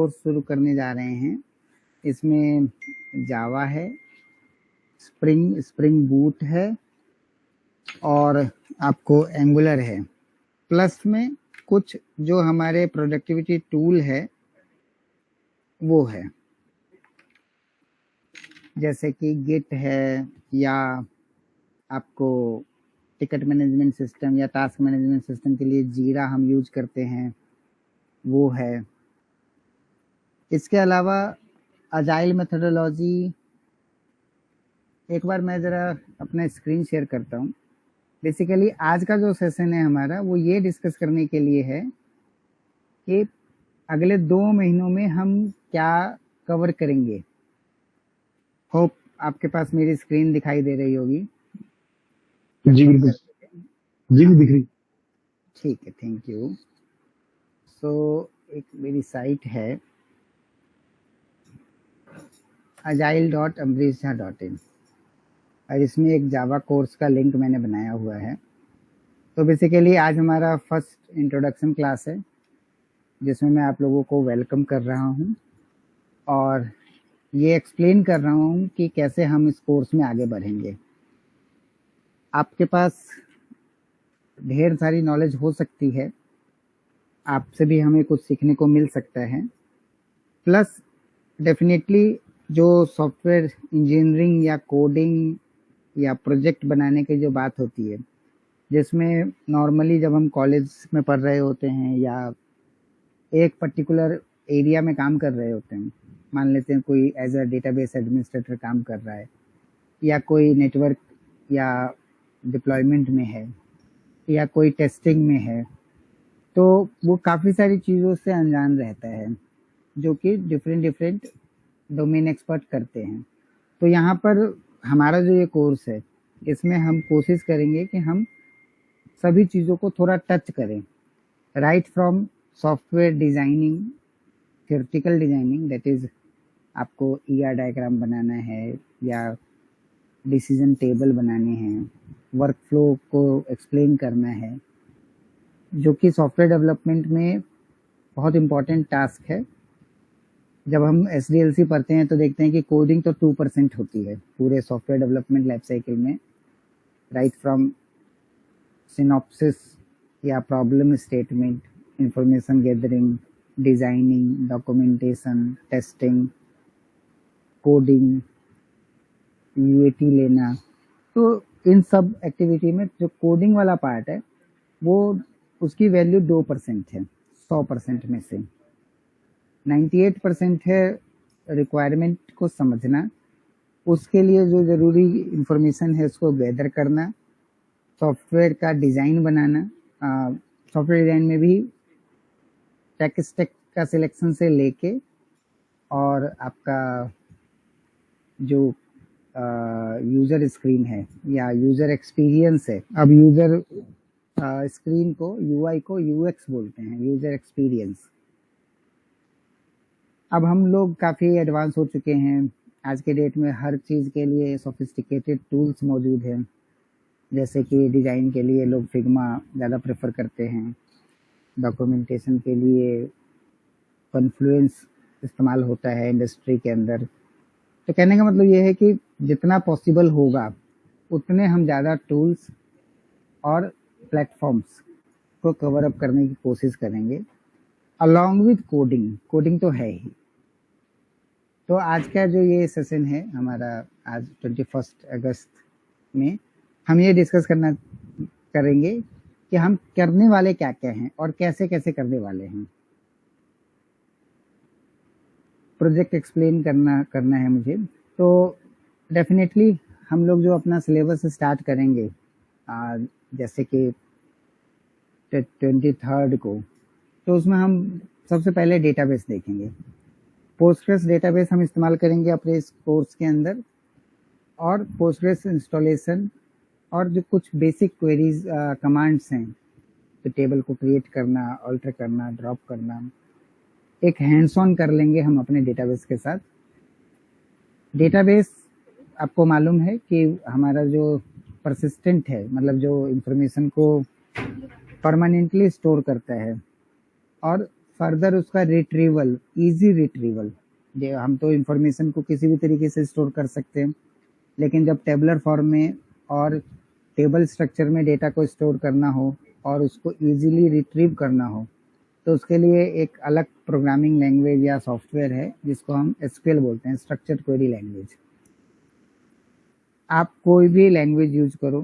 Course शुरू करने जा रहे हैं। इसमें जावा है, स्प्रिंग बूट है और आपको एंगुलर है। प्लस में कुछ जो हमारे प्रोडक्टिविटी टूल है वो है, जैसे कि गिट है, या आपको टिकट मैनेजमेंट सिस्टम या टास्क मैनेजमेंट सिस्टम के लिए जीरा हम यूज करते हैं, वो है। इसके अलावा अजाइल मेथोडोलॉजी, एक बार मैं ज़रा अपना स्क्रीन शेयर करता हूँ। बेसिकली आज का जो सेशन है हमारा वो ये डिस्कस करने के लिए है कि अगले 2 महीनों में हम क्या कवर करेंगे। होप आपके पास मेरी स्क्रीन दिखाई दे रही होगी। जी बिल्कुल, जी दिख रही। ठीक है, थैंक यू। सो एक मेरी साइट है agile.ambrishjha.in और इसमें एक जावा कोर्स का लिंक मैंने बनाया हुआ है। तो बेसिकली आज हमारा फर्स्ट इंट्रोडक्शन क्लास है जिसमें मैं आप लोगों को वेलकम कर रहा हूँ और ये एक्सप्लेन कर रहा हूँ कि कैसे हम इस कोर्स में आगे बढ़ेंगे। आपके पास ढेर सारी नॉलेज हो सकती है, आपसे भी हमें कुछ सीखने को मिल सकता है। प्लस डेफिनेटली जो सॉफ्टवेयर इंजीनियरिंग या कोडिंग या प्रोजेक्ट बनाने की जो बात होती है, जिसमें नॉर्मली जब हम कॉलेज में पढ़ रहे होते हैं या एक पर्टिकुलर एरिया में काम कर रहे होते हैं, मान लेते हैं कोई एज अ डेटाबेस एडमिनिस्ट्रेटर काम कर रहा है, या कोई नेटवर्क या डिप्लॉयमेंट में है, या कोई टेस्टिंग में है, तो वो काफ़ी सारी चीज़ों से अनजान रहता है जो कि डिफरेंट डोमेन एक्सपर्ट करते हैं। तो यहाँ पर हमारा जो ये कोर्स है इसमें हम कोशिश करेंगे कि हम सभी चीज़ों को थोड़ा टच करें, right from software designing, theoretical designing, that is आपको ईआर डायग्राम बनाना है या डिसीजन टेबल बनाने हैं, वर्क फ्लो को एक्सप्लेन करना है, जो कि सॉफ्टवेयर डेवलपमेंट में बहुत इम्पॉर्टेंट टास्क है। जब हम SDLC पढ़ते हैं तो देखते हैं कि कोडिंग तो 2% होती है पूरे सॉफ्टवेयर डेवलपमेंट लाइफ साइकिल में, राइट फ्रॉम सिनॉप्सिस या problem statement, information gathering, designing, documentation, testing, coding, UAT लेना। तो इन सब एक्टिविटी में जो कोडिंग वाला पार्ट है वो उसकी वैल्यू 2% है 100% में से। 98% है रिक्वायरमेंट को समझना, उसके लिए जो ज़रूरी इंफॉर्मेशन है उसको गैदर करना, सॉफ्टवेयर का डिज़ाइन बनाना। सॉफ्टवेयर डिज़ाइन में भी टेक स्टैक का सिलेक्शन से लेके और आपका जो यूज़र स्क्रीन है या यूज़र एक्सपीरियंस है, अब यूज़र स्क्रीन को UI को UX बोलते हैं, यूज़र एक्सपीरियंस। अब हम लोग काफ़ी एडवांस हो चुके हैं, आज के डेट में हर चीज़ के लिए सोफिस्टिकेटेड टूल्स मौजूद हैं, जैसे कि डिज़ाइन के लिए लोग फिग्मा ज़्यादा प्रेफर करते हैं, डॉक्यूमेंटेशन के लिए कॉन्फ्लुएंस इस्तेमाल होता है इंडस्ट्री के अंदर। तो कहने का मतलब ये है कि जितना पॉसिबल होगा उतने हम ज़्यादा टूल्स और प्लेटफॉर्म्स को कवर अप करने की कोशिश करेंगे, अलॉन्ग विथ कोडिंग तो है ही। तो आज का जो ये सेशन है हमारा, आज 21 अगस्त में हम ये डिस्कस करेंगे कि हम करने वाले क्या क्या हैं और कैसे कैसे करने वाले हैं। प्रोजेक्ट एक्सप्लेन करना है मुझे। तो डेफिनेटली हम लोग जो अपना सिलेबस स्टार्ट करेंगे जैसे कि 23 को, तो उसमें हम सबसे पहले डेटाबेस देखेंगे। पोस्टग्रेस डेटाबेस हम इस्तेमाल करेंगे अपने इस कोर्स के अंदर, और पोस्टग्रेस इंस्टॉलेशन और जो कुछ बेसिक क्वेरीज कमांड्स हैं, तो टेबल को क्रिएट करना, ऑल्टर करना, ड्रॉप करना, एक हैंड्स ऑन कर लेंगे हम अपने डेटाबेस के साथ। डेटाबेस आपको मालूम है कि हमारा जो परसिस्टेंट है, मतलब जो इंफॉर्मेशन को परमानेंटली स्टोर करता है और फर्दर उसका रिट्रीवल, इजी रिट्रीवल, हम तो इंफॉर्मेशन को किसी भी तरीके से स्टोर कर सकते हैं, लेकिन जब टेबलर फॉर्म में और टेबल स्ट्रक्चर में डेटा को स्टोर करना हो और उसको इजीली रिट्रीव करना हो, तो उसके लिए एक अलग प्रोग्रामिंग लैंग्वेज या सॉफ्टवेयर है जिसको हम एसक्यूएल बोलते हैं, स्ट्रक्चर्ड क्वेरी लैंग्वेज। आप कोई भी लैंग्वेज यूज करो,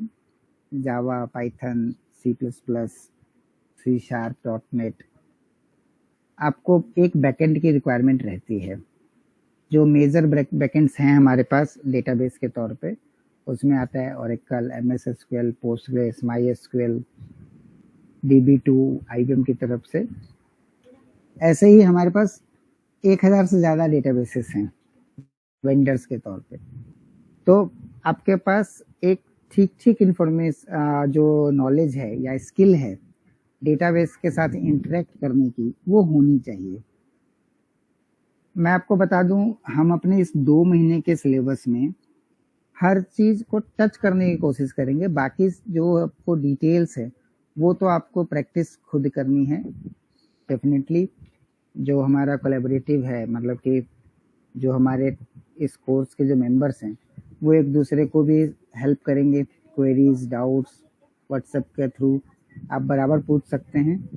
Java, Python, C plus plus, C sharp, dot net, आपको एक बैकएंड की रिक्वायरमेंट रहती है। जो मेजर बैकएंड्स हैं हमारे पास डेटाबेस के तौर पे, उसमें आता है Oracle, MS SQL, Postgres, my SQL, DB2 IBM की तरफ से। ऐसे ही हमारे पास 1000 से ज़्यादा डेटाबेसेस हैं वेंडर्स के तौर पे। तो आपके पास एक ठीक इंफॉर्मेशन जो नॉलेज है या स्किल है डेटाबेस के साथ इंटरेक्ट करने की, वो होनी चाहिए। मैं आपको बता दूं, हम अपने इस 2 महीने के सिलेबस में हर चीज़ को टच करने की कोशिश करेंगे। बाकी जो आपको डिटेल्स है वो तो आपको प्रैक्टिस खुद करनी है डेफिनेटली। जो हमारा कोलैबोरेटिव है, मतलब कि जो हमारे इस कोर्स के जो मेंबर्स हैं वो एक दूसरे को भी हेल्प करेंगे। क्वेरीज, डाउट्स व्हाट्सएप के थ्रू आप बराबर पूछ सकते हैं,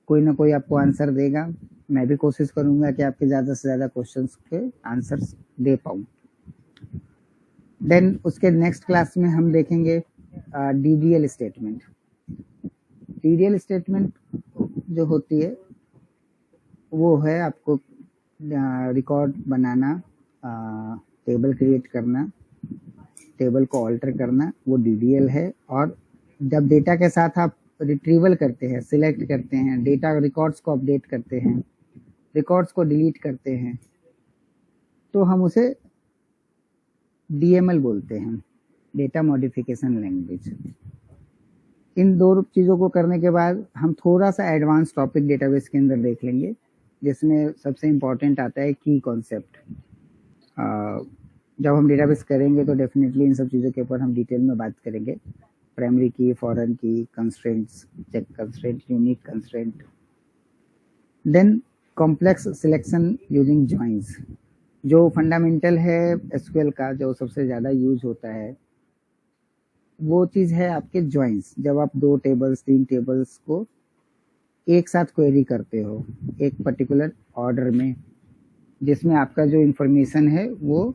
कोई ना कोई आपको आंसर देगा। मैं भी कोशिश करूंगा कि आपके ज़्यादा से ज़्यादा क्वेश्चंस के आंसर्स दे पाऊँ। देन उसके नेक्स्ट क्लास में हम देखेंगे DDL स्टेटमेंट। DDL स्टेटमेंट जो होती है वो है आपको रिकॉर्ड बनाना, टेबल क्रिएट करना, टेबल को ऑल्टर करना, वो DDL है। और जब डेटा के साथ आप रिट्रीवल करते हैं, सिलेक्ट करते हैं, डेटा रिकॉर्ड्स को अपडेट करते हैं, रिकॉर्ड्स को डिलीट करते हैं, तो हम उसे DML बोलते हैं, डेटा मॉडिफिकेशन लैंग्वेज। इन 2 चीज़ों को करने के बाद हम थोड़ा सा एडवांस टॉपिक डेटाबेस के अंदर देख लेंगे, जिसमें सबसे इम्पोर्टेंट आता है की कॉन्सेप्ट। जब हम डेटाबेस करेंगे तो डेफिनेटली इन सब चीज़ों के ऊपर हम डिटेल में बात करेंगे। Primary key, foreign key, constraints, check constraint, unique constraint. Then complex selection using joins, जो फंडामेंटल है एसक्यूएल का, जो सबसे ज़्यादा यूज होता है, वो चीज़ है आपके जॉइंस। जब आप 2 टेबल्स, 3 टेबल्स को एक साथ क्वेरी करते हो एक पर्टिकुलर ऑर्डर में, जिसमें आपका जो इंफॉर्मेशन है वो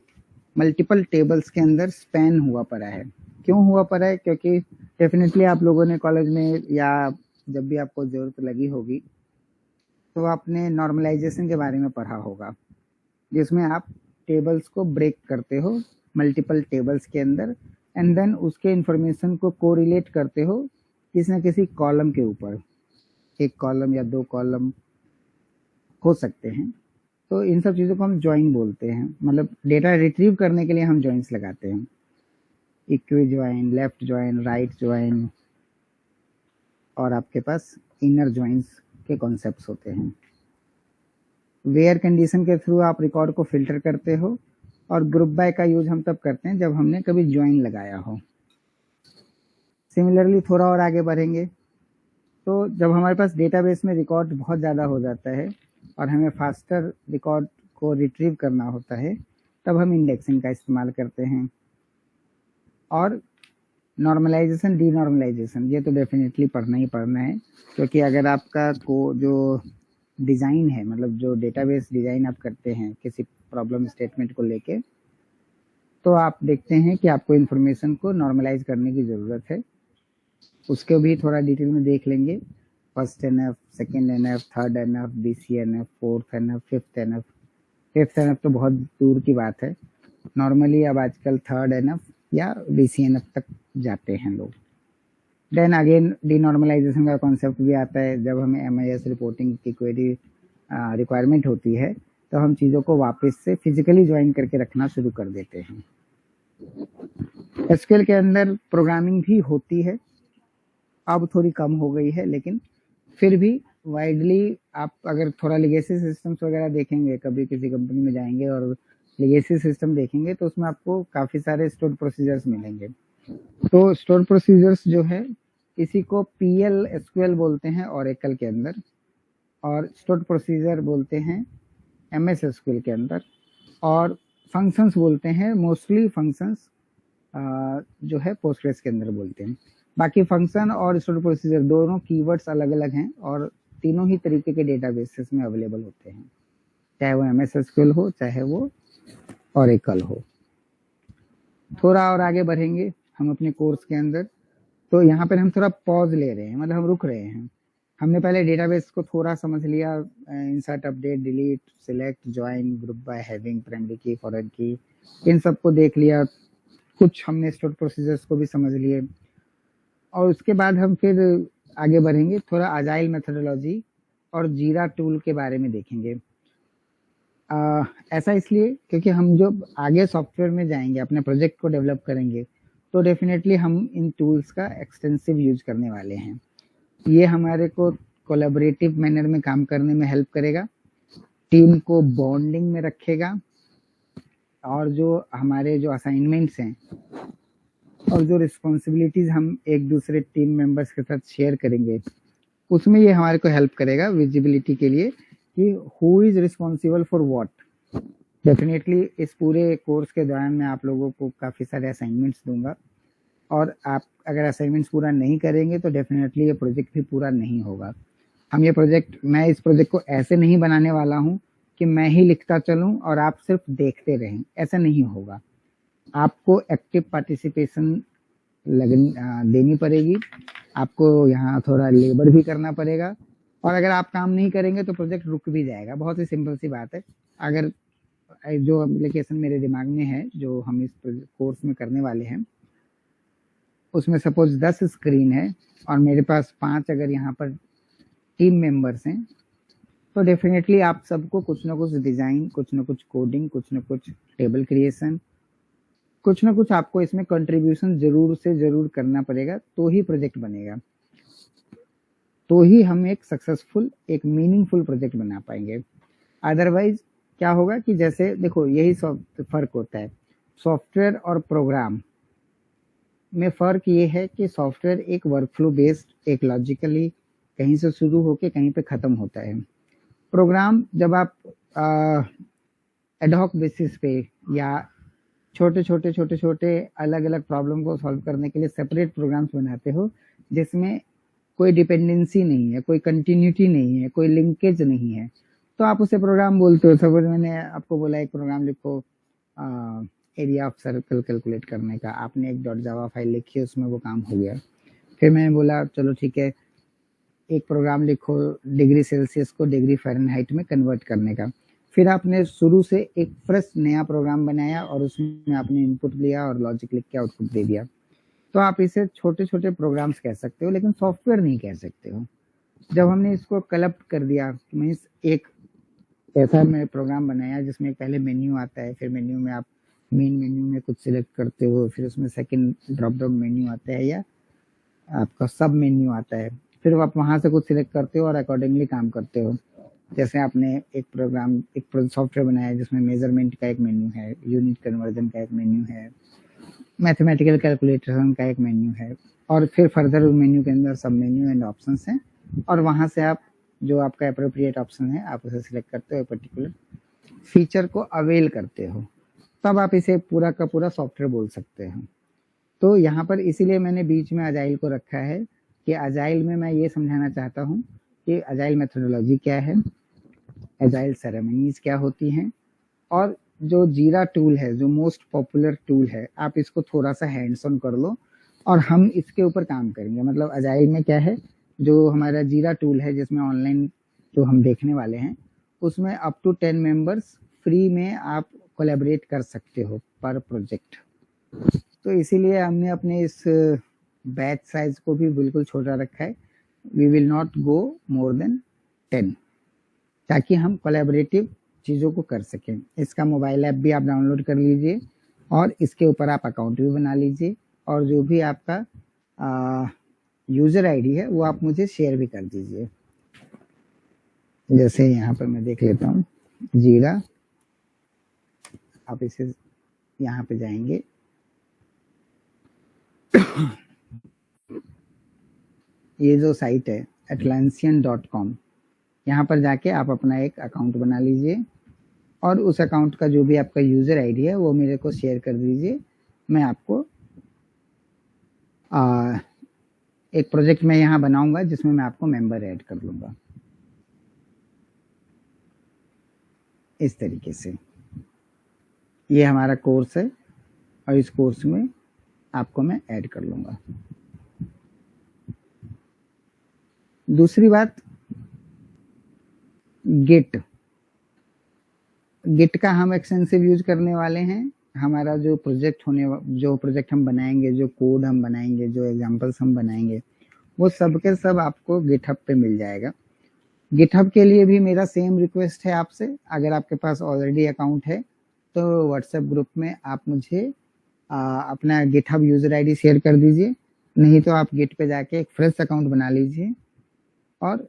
मल्टीपल टेबल्स के अंदर स्पैन हुआ पड़ा है। क्यों हुआ पड़ा है? क्योंकि डेफिनेटली आप लोगों ने कॉलेज में या जब भी आपको ज़रूरत लगी होगी तो आपने नॉर्मलाइजेशन के बारे में पढ़ा होगा, जिसमें आप टेबल्स को ब्रेक करते हो मल्टीपल टेबल्स के अंदर, एंड देन उसके इंफॉर्मेशन को कोरिलेट करते हो किसी न किसी कॉलम के ऊपर। 1 कॉलम या 2 कॉलम हो सकते हैं। तो इन सब चीज़ों को हम जॉइन बोलते हैं, मतलब डेटा रिट्रीव करने के लिए हम जॉइंस लगाते हैं। Equi join, left join, right join, और आपके पास इनर जॉइंस के कॉन्सेप्ट्स होते हैं। वेयर कंडीशन के थ्रू आप रिकॉर्ड को फिल्टर करते हो, और ग्रुप बाय का यूज हम तब करते हैं जब हमने कभी ज्वाइन लगाया हो। सिमिलरली थोड़ा और आगे बढ़ेंगे तो जब हमारे पास डेटाबेस में रिकॉर्ड बहुत ज़्यादा हो जाता है और हमें फास्टर रिकॉर्ड को रिट्रीव करना होता है, तब हम इंडेक्सिंग का इस्तेमाल करते हैं। और नॉर्मलाइजेशन, डीनॉर्मलाइजेशन, ये तो डेफिनेटली पढ़ना ही पढ़ना है, क्योंकि अगर आपका को जो डिज़ाइन है, मतलब जो डेटाबेस डिज़ाइन आप करते हैं किसी प्रॉब्लम स्टेटमेंट को लेके, तो आप देखते हैं कि आपको इन्फॉर्मेशन को नॉर्मलाइज करने की ज़रूरत है। उसके भी थोड़ा डिटेल में देख लेंगे। First NF, second NF, third NF, BCNF, fourth NF, fifth NF. Fifth NF तो बहुत दूर की बात है, नॉर्मली अब आजकल थर्ड एनएफ या BCNF तक जाते हैं लोग। देन अगेन डीनॉर्मलाइजेशन का कॉन्सेप्ट भी आता है। जब हमें MIS रिपोर्टिंग की क्वेरी रिक्वायरमेंट होती है तो हम चीज़ों को वापस से फिजिकली ज्वाइन करके रखना शुरू कर देते हैं। एसक्यूएल के अंदर प्रोग्रामिंग भी होती है, अब थोड़ी कम हो गई है, लेकिन फिर भी वाइडली आप अगर थोड़ा लेगेसी सिस्टम्स वगैरह देखेंगे, कभी किसी कंपनी में जाएंगे और लेगेसी सिस्टम देखेंगे तो उसमें आपको काफ़ी सारे स्टोर प्रोसीजर्स मिलेंगे। तो स्टोर प्रोसीजर्स जो है, इसी को PL SQL बोलते हैं ओरेकल के अंदर। और स्टोर्ड प्रोसीजर बोलते हैं एमएस एसक्यूएल के अंदर, और फंक्शंस बोलते हैं मोस्टली फंक्शंस जो है पोस्टग्रेस के अंदर बोलते हैं। बाकी फंक्शन और स्टोर्ड प्रोसीजर दोनों कीवर्ड्स अलग अलग हैं और तीनों ही तरीके के डेटाबेसेस में अवेलेबल होते हैं, चाहे वो एमएस एसक्यूएल हो चाहे वो ओरेकल हो। थोड़ा और आगे बढ़ेंगे हम अपने कोर्स के अंदर, तो यहाँ पर हम थोड़ा पॉज ले रहे हैं, मतलब हम रुक रहे हैं। हमने पहले डेटाबेस को थोड़ा समझ लिया, insert, update, delete, select, join, group by, having, primary की, फॉरवर्ड की, इन सबको देख लिया। कुछ हमने स्टोर्ड प्रोसीजर्स को भी समझ लिए, और उसके बाद हम फिर आगे बढ़ेंगे, थोड़ा अजाइल मेथोडोलॉजी और जीरा टूल के बारे में देखेंगे। ऐसा इसलिए क्योंकि हम जो आगे सॉफ्टवेयर में जाएंगे, अपने प्रोजेक्ट को डेवलप करेंगे, तो डेफिनेटली हम इन टूल्स का एक्सटेंसिव यूज करने वाले हैं। ये हमारे को कोलैबोरेटिव मैनर में काम करने में हेल्प करेगा, टीम को बॉन्डिंग में रखेगा, और जो हमारे जो असाइनमेंट्स हैं और जो रिस्पॉन्सिबिलिटीज हम एक दूसरे टीम मेंबर्स के साथ शेयर करेंगे, उसमें ये हमारे को हेल्प करेगा विजिबिलिटी के लिए कि who is responsible for what. Definitely इस पूरे कोर्स के दौरान मैं आप लोगों को काफ़ी सारे असाइनमेंट्स दूंगा, और आप अगर असाइनमेंट्स पूरा नहीं करेंगे तो डेफिनेटली ये प्रोजेक्ट भी पूरा नहीं होगा। मैं इस प्रोजेक्ट को ऐसे नहीं बनाने वाला हूँ कि मैं ही लिखता चलूँ और आप सिर्फ देखते रहें, ऐसा नहीं होगा। आपको एक्टिव पार्टिसिपेशन देनी पड़ेगी, आपको यहाँ थोड़ा लेबर भी करना पड़ेगा, और अगर आप काम नहीं करेंगे तो प्रोजेक्ट रुक भी जाएगा। बहुत ही सिंपल सी बात है। अगर जो एप्लीकेशन मेरे दिमाग में है जो हम इस कोर्स में करने वाले हैं, उसमें सपोज 10 स्क्रीन है और मेरे पास 5 अगर यहाँ पर टीम मेंबर्स हैं, तो डेफिनेटली आप सबको कुछ ना कुछ डिजाइन, कुछ ना कुछ कोडिंग, कुछ ना कुछ टेबल क्रिएशन, कुछ ना कुछ आपको इसमें कंट्रीब्यूशन जरूर से जरूर करना पड़ेगा, तो ही प्रोजेक्ट बनेगा, तो ही हम एक सक्सेसफुल, एक मीनिंगफुल प्रोजेक्ट बना पाएंगे। अदरवाइज क्या होगा कि जैसे देखो, यही फर्क होता है सॉफ्टवेयर और प्रोग्राम में। फर्क ये है कि सॉफ्टवेयर एक वर्कफ्लो बेस्ड, एक लॉजिकली कहीं से शुरू होके कहीं पे खत्म होता है। प्रोग्राम जब आप एडहॉक बेसिस पे या छोटे अलग अलग प्रॉब्लम को सॉल्व करने के लिए सेपरेट प्रोग्राम्स बनाते हो, जिसमें कोई डिपेंडेंसी नहीं है, कोई कंटिन्यूटी नहीं है, कोई लिंकेज नहीं है, तो आप उसे प्रोग्राम बोलते हो। सपोज मैंने आपको बोला एक प्रोग्राम लिखो एरिया ऑफ सर्कल कैलकुलेट करने का, आपने एक .java फाइल लिखी, उसमें वो काम हो गया। फिर मैंने बोला चलो ठीक है, एक प्रोग्राम लिखो डिग्री सेल्सियस को डिग्री फ़ारेनहाइट में कन्वर्ट करने का। फिर आपने शुरू से एक फ्रेश नया प्रोग्राम बनाया और उसमें आपने इनपुट लिया और लॉजिक लिख के आउटपुट दे दिया। तो आप इसे छोटे छोटे प्रोग्राम्स कह सकते हो, लेकिन सॉफ्टवेयर नहीं कह सकते हो। जब हमने इसको कलेक्ट कर दिया, मीन्स एक ऐसा मैं प्रोग्राम बनाया जिसमें पहले मेन्यू आता है, फिर मेन्यू में आप मेन मेन्यू में कुछ सिलेक्ट करते हो, फिर उसमें सेकंड ड्रॉप डाउन मेन्यू आता है या आपका सब मेन्यू आता है, फिर आप वहां से कुछ सिलेक्ट करते हो और अकॉर्डिंगली काम करते हो। जैसे आपने एक सॉफ्टवेयर बनाया जिसमें मेजरमेंट का एक मेन्यू है, यूनिट कन्वर्जन का एक मेन्यू है, मैथमेटिकल कैलकुलेशन का एक मेन्यू है, और फिर फर्दर मेन्यू के अंदर सब मेन्यू एंड ऑप्शंस हैं, और वहां से आप जो आपका अप्रोप्रिएट ऑप्शन है आप उसे सिलेक्ट करते हो, पर्टिकुलर फीचर को अवेल करते हो, तब आप इसे पूरा का पूरा सॉफ्टवेयर बोल सकते हो। तो यहाँ पर इसीलिए मैंने बीच में अजाइल को रखा है कि अजाइल में मैं ये समझाना चाहता हूँ कि अजाइल मेथोडोलॉजी क्या है, अजाइल सेरेमनीज क्या होती हैं, और जो जीरा टूल है, जो मोस्ट पॉपुलर टूल है, आप इसको थोड़ा सा हैंड्स ऑन कर लो और हम इसके ऊपर काम करेंगे। मतलब अजाइल में क्या है, जो हमारा जीरा टूल है जिसमें ऑनलाइन जो हम देखने वाले हैं, उसमें अप टू 10 मेंबर्स फ्री में आप कोलैबोरेट कर सकते हो पर प्रोजेक्ट। तो इसीलिए हमने अपने इस बैच साइज को भी बिल्कुल छोटा रखा है, we will not go more than 10, ताकि हम कोलैबोरेटिव चीज़ों को कर सकें। इसका मोबाइल ऐप भी आप डाउनलोड कर लीजिए और इसके ऊपर आप अकाउंट भी बना लीजिए, और जो भी आपका यूज़र आईडी है वो आप मुझे शेयर भी कर दीजिए। जैसे यहाँ पर मैं देख लेता हूँ जीरा, आप इसे यहाँ पे जाएंगे, ये जो साइट है atlassian.com, यहाँ पर जाके आप अपना एक अकाउंट बना लीजिए और उस अकाउंट का जो भी आपका यूजर आईडी है वो मेरे को शेयर कर दीजिए। मैं आपको एक प्रोजेक्ट में यहाँ बनाऊंगा जिसमें मैं आपको मेंबर ऐड कर लूंगा इस तरीके से। ये हमारा कोर्स है और इस कोर्स में आपको मैं ऐड कर लूंगा। दूसरी बात, गिट का हम एक्सटेंसिव यूज करने वाले हैं। हमारा जो प्रोजेक्ट हम बनाएंगे, जो कोड हम बनाएंगे, जो एग्जांपल्स हम बनाएंगे, वो सब के सब आपको गिटहब पे मिल जाएगा। गिटहब के लिए भी मेरा सेम रिक्वेस्ट है आपसे, अगर आपके पास ऑलरेडी अकाउंट है तो व्हाट्सएप ग्रुप में आप मुझे अपना गिटहब यूजर आईडी शेयर कर दीजिए, नहीं तो आप गिट पे जाके एक फ्रेश अकाउंट बना लीजिए और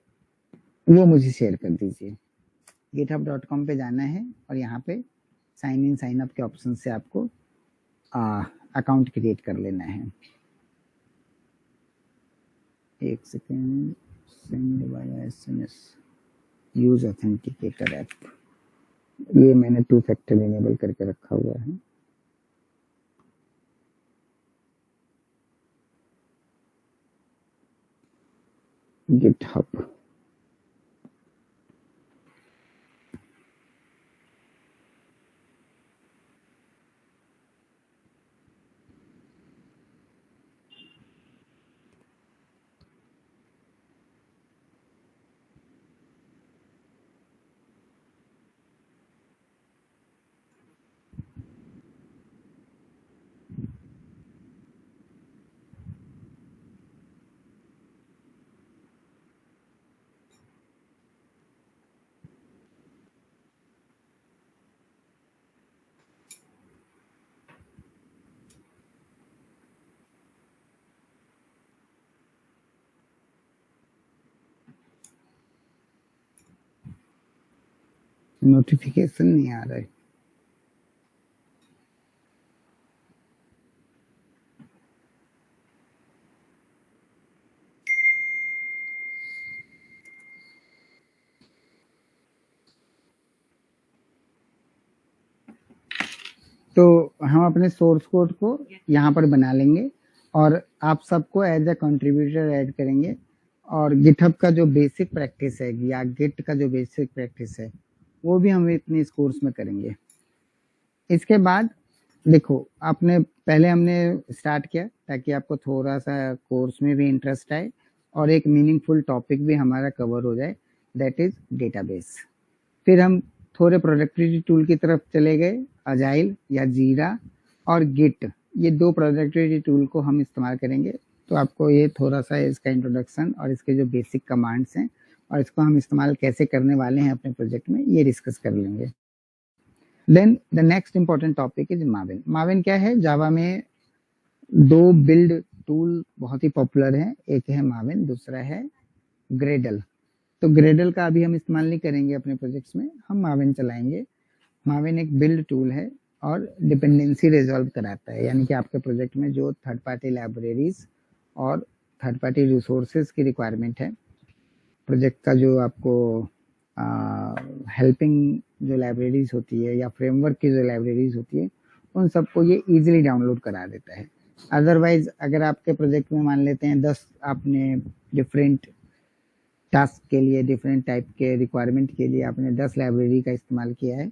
वो मुझे शेयर कर दीजिए। github.com पे जाना है और यहाँ पे साइन इन साइन अप के ऑप्शन से आपको अकाउंट क्रिएट कर लेना है। एक second, send via SMS, use authenticator app, ये मैंने 2 फैक्टर इनेबल करके रखा हुआ है। गिटहब नोटिफिकेशन नहीं आ रहा है। तो हम अपने सोर्स कोड को यहाँ पर बना लेंगे और आप सबको एज ए कंट्रीब्यूटर ऐड करेंगे और गिटहब का जो बेसिक प्रैक्टिस है या गिट का जो बेसिक प्रैक्टिस है वो भी हम अपने इस कोर्स में करेंगे। इसके बाद देखो, पहले हमने स्टार्ट किया ताकि आपको थोड़ा सा कोर्स में भी इंटरेस्ट आए और एक मीनिंगफुल टॉपिक भी हमारा कवर हो जाए, दैट इज डेटाबेस। फिर हम थोड़े प्रोडक्टिविटी टूल की तरफ चले गए, अजाइल या जीरा और गिट, ये 2 प्रोडक्टिविटी टूल को हम इस्तेमाल करेंगे। तो आपको ये थोड़ा सा इसका इंट्रोडक्शन और इसके जो बेसिक कमांड्स हैं और इसको हम इस्तेमाल कैसे करने वाले हैं अपने प्रोजेक्ट में, ये डिस्कस कर लेंगे। Then the next important topic is Maven. Maven क्या है? जावा में 2 बिल्ड टूल बहुत ही पॉपुलर है, एक है माविन, दूसरा है ग्रेडल। तो ग्रेडल का अभी हम इस्तेमाल नहीं करेंगे अपने प्रोजेक्ट्स में, हम माविन चलाएंगे। माविन एक बिल्ड टूल है और डिपेंडेंसी रिजॉल्व कराता है, यानी कि आपके प्रोजेक्ट में जो थर्ड पार्टी लाइब्रेरीज और थर्ड पार्टी रिसोर्सेज की रिक्वायरमेंट है, प्रोजेक्ट का जो आपको हेल्पिंग जो लाइब्रेरीज होती है या फ्रेमवर्क की जो लाइब्रेरीज होती है, उन सबको ये इजीली डाउनलोड करा देता है। अदरवाइज अगर आपके प्रोजेक्ट में मान लेते हैं 10 आपने डिफरेंट टास्क के लिए, डिफरेंट टाइप के रिक्वायरमेंट के लिए आपने 10 लाइब्रेरी का इस्तेमाल किया है,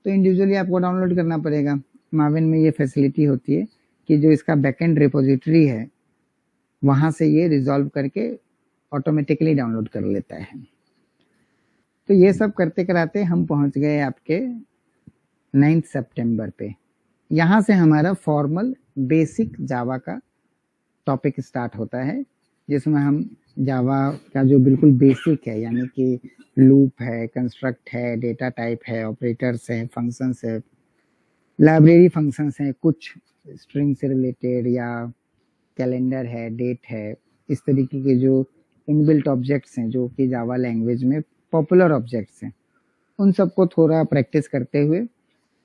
तो इंडिविजुअली आपको डाउनलोड करना पड़ेगा। माविन में ये फैसिलिटी होती है कि जो इसका बैकएंड रिपोजिटरी है वहां से ये रिजॉल्व करके ऑटोमेटिकली डाउनलोड कर लेता है। तो ये सब करते कराते हम पहुंच गए आपके 9 सितंबर पे। यहाँ से हमारा फॉर्मल बेसिक जावा का टॉपिक स्टार्ट होता है, जिसमें हम जावा का जो बिल्कुल बेसिक है, यानी कि लूप है, कंस्ट्रक्ट है, डेटा टाइप है, ऑपरेटर्स है, फंक्शंस है, लाइब्रेरी फंक्शंस हैं, कुछ स्ट्रिंग से रिलेटेड या कैलेंडर है, डेट है, इस तरीके के जो इनबिल्ट ऑब्जेक्ट्स हैं जो कि जावा लैंग्वेज में पॉपुलर ऑब्जेक्ट्स हैं, उन सबको थोड़ा प्रैक्टिस करते हुए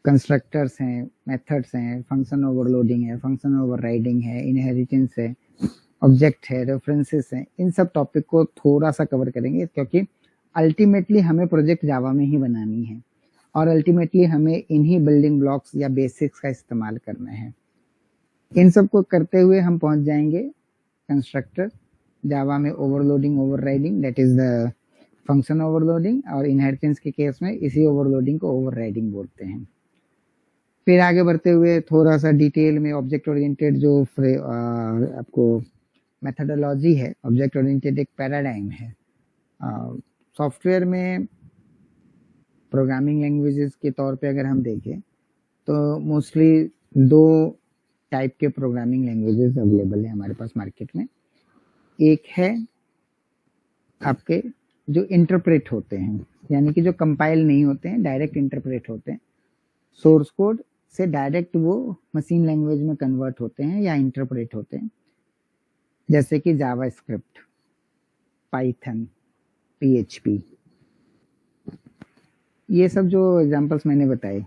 कंस्ट्रक्टर्स हैं, मेथड्स हैं, फंक्शन ओवरलोडिंग है, फंक्शन ओवरराइडिंग है, इनहेरिटेंस है, ऑब्जेक्ट है, रेफरेंसेस हैं, इन सब टॉपिक को थोड़ा सा कवर करेंगे, क्योंकि अल्टीमेटली हमें प्रोजेक्ट जावा में ही बनानी है और अल्टीमेटली हमें इन्हीं बिल्डिंग ब्लॉक्स या बेसिक्स का इस्तेमाल करना है। इन सब को करते हुए हम पहुंच जाएंगे कंस्ट्रक्टर, जावा में overloading overriding, that is the function overloading, और इनहेरिटेंस के केस में इसी ओवरलोडिंग को ओवरराइडिंग बोलते हैं। फिर आगे बढ़ते हुए थोड़ा सा डिटेल में ऑब्जेक्ट ओरिएंटेड जो आपको मेथडोलॉजी है, ऑब्जेक्ट ओरिएंटेड एक पैराडाइम है। सॉफ्टवेयर में प्रोग्रामिंग लैंग्वेजेस के तौर पे अगर हम देखें तो मोस्टली दो टाइप के प्रोग्रामिंग लैंग्वेजेस अवेलेबल है हमारे पास मार्केट में। एक है आपके जो इंटरप्रेट होते हैं, यानी कि जो कंपाइल नहीं होते हैं, डायरेक्ट इंटरप्रेट होते हैं, सोर्स कोड से डायरेक्ट वो मशीन लैंग्वेज में कन्वर्ट होते हैं या इंटरप्रेट होते हैं, जैसे कि जावा स्क्रिप्ट, पाइथन, PHP, ये सब जो एग्जांपल्स मैंने बताए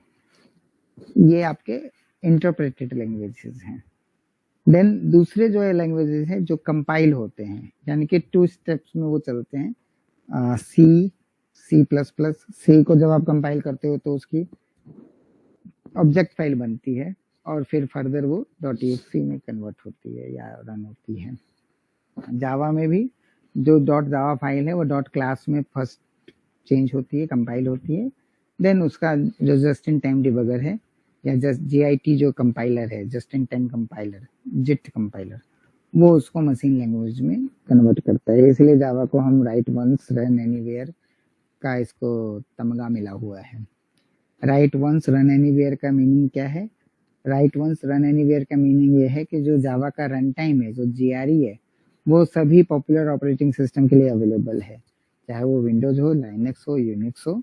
ये आपके इंटरप्रेटेड लैंग्वेजेस हैं। देन दूसरे जो लैंग्वेजेस हैं जो कंपाइल होते हैं, यानी कि 2 स्टेप्स में वो चलते हैं। C को जब आप कंपाइल करते हो तो उसकी ऑब्जेक्ट फाइल बनती है और फिर फर्दर वो .exe में कन्वर्ट होती है या रन होती है। जावा में भी जो .java फाइल है वो .class में फर्स्ट चेंज होती है, कंपाइल होती है, देन उसका जो जस्ट इन टाइम डिबगर है या जस्ट JIT जो कंपाइलर है, just in time compiler, JIT compiler, वो उसको मशीन लैंग्वेज में कन्वर्ट करता है। इसलिए जावा को हम राइट वंस रन एनीवेयर का इसको तमगा मिला हुआ है। राइट वंस रन एनीवेयर का मीनिंग क्या है? राइट वंस रन एनीवेयर का मीनिंग ये है कि जो जावा का रन टाइम है, जो GRE है, वो सभी पॉपुलर ऑपरेटिंग सिस्टम के लिए अवेलेबल है, चाहे वो विंडोज हो, लाइनक्स हो, यूनिक्स हो,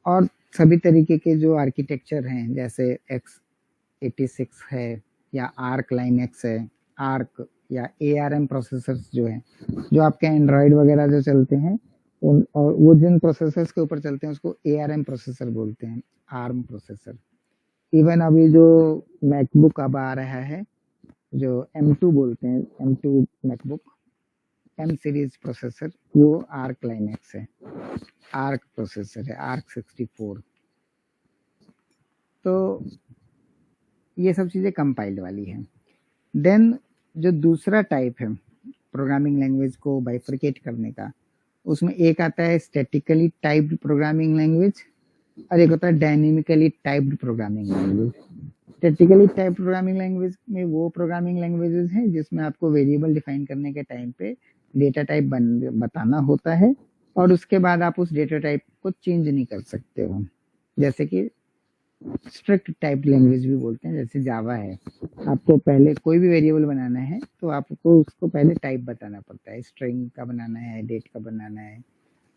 और सभी तरीके के जो आर्किटेक्चर हैं जैसे x86 है या आर्क लाइनक्स है, आर्क या ARM प्रोसेसर्स जो हैं, जो आपके एंड्रॉयड वगैरह जो चलते हैं और वो जिन प्रोसेसर्स के ऊपर चलते हैं उसको ARM प्रोसेसर बोलते हैं, ARM प्रोसेसर। इवन अभी जो मैकबुक अब आ रहा है जो M2 बोलते हैं, M2 MacBook, M series processor, वो आर्क लाइनक्स है, आर्क प्रोसेसर है, आर्क 64। तो ये सब चीज़ें कंपाइल्ड वाली हैं। देन जो दूसरा टाइप है प्रोग्रामिंग लैंग्वेज को बाइफरकेट करने का, उसमें एक आता है स्टैटिकली टाइप्ड प्रोग्रामिंग लैंग्वेज और एक होता है dynamically typed programming language. Statically typed programming language में वो प्रोग्रामिंग लैंग्वेजेस हैं जिसमें आपको वेरिएबल डिफाइन करने के टाइम पे डेटा टाइप बताना होता है और उसके बाद आप उस डेटा टाइप को चेंज नहीं कर सकते हो, जैसे कि स्ट्रिक्ट टाइप लैंग्वेज भी बोलते हैं, जैसे जावा है। आपको पहले कोई भी वेरिएबल बनाना है तो आपको उसको पहले टाइप बताना पड़ता है, स्ट्रिंग का बनाना है, डेट का बनाना है,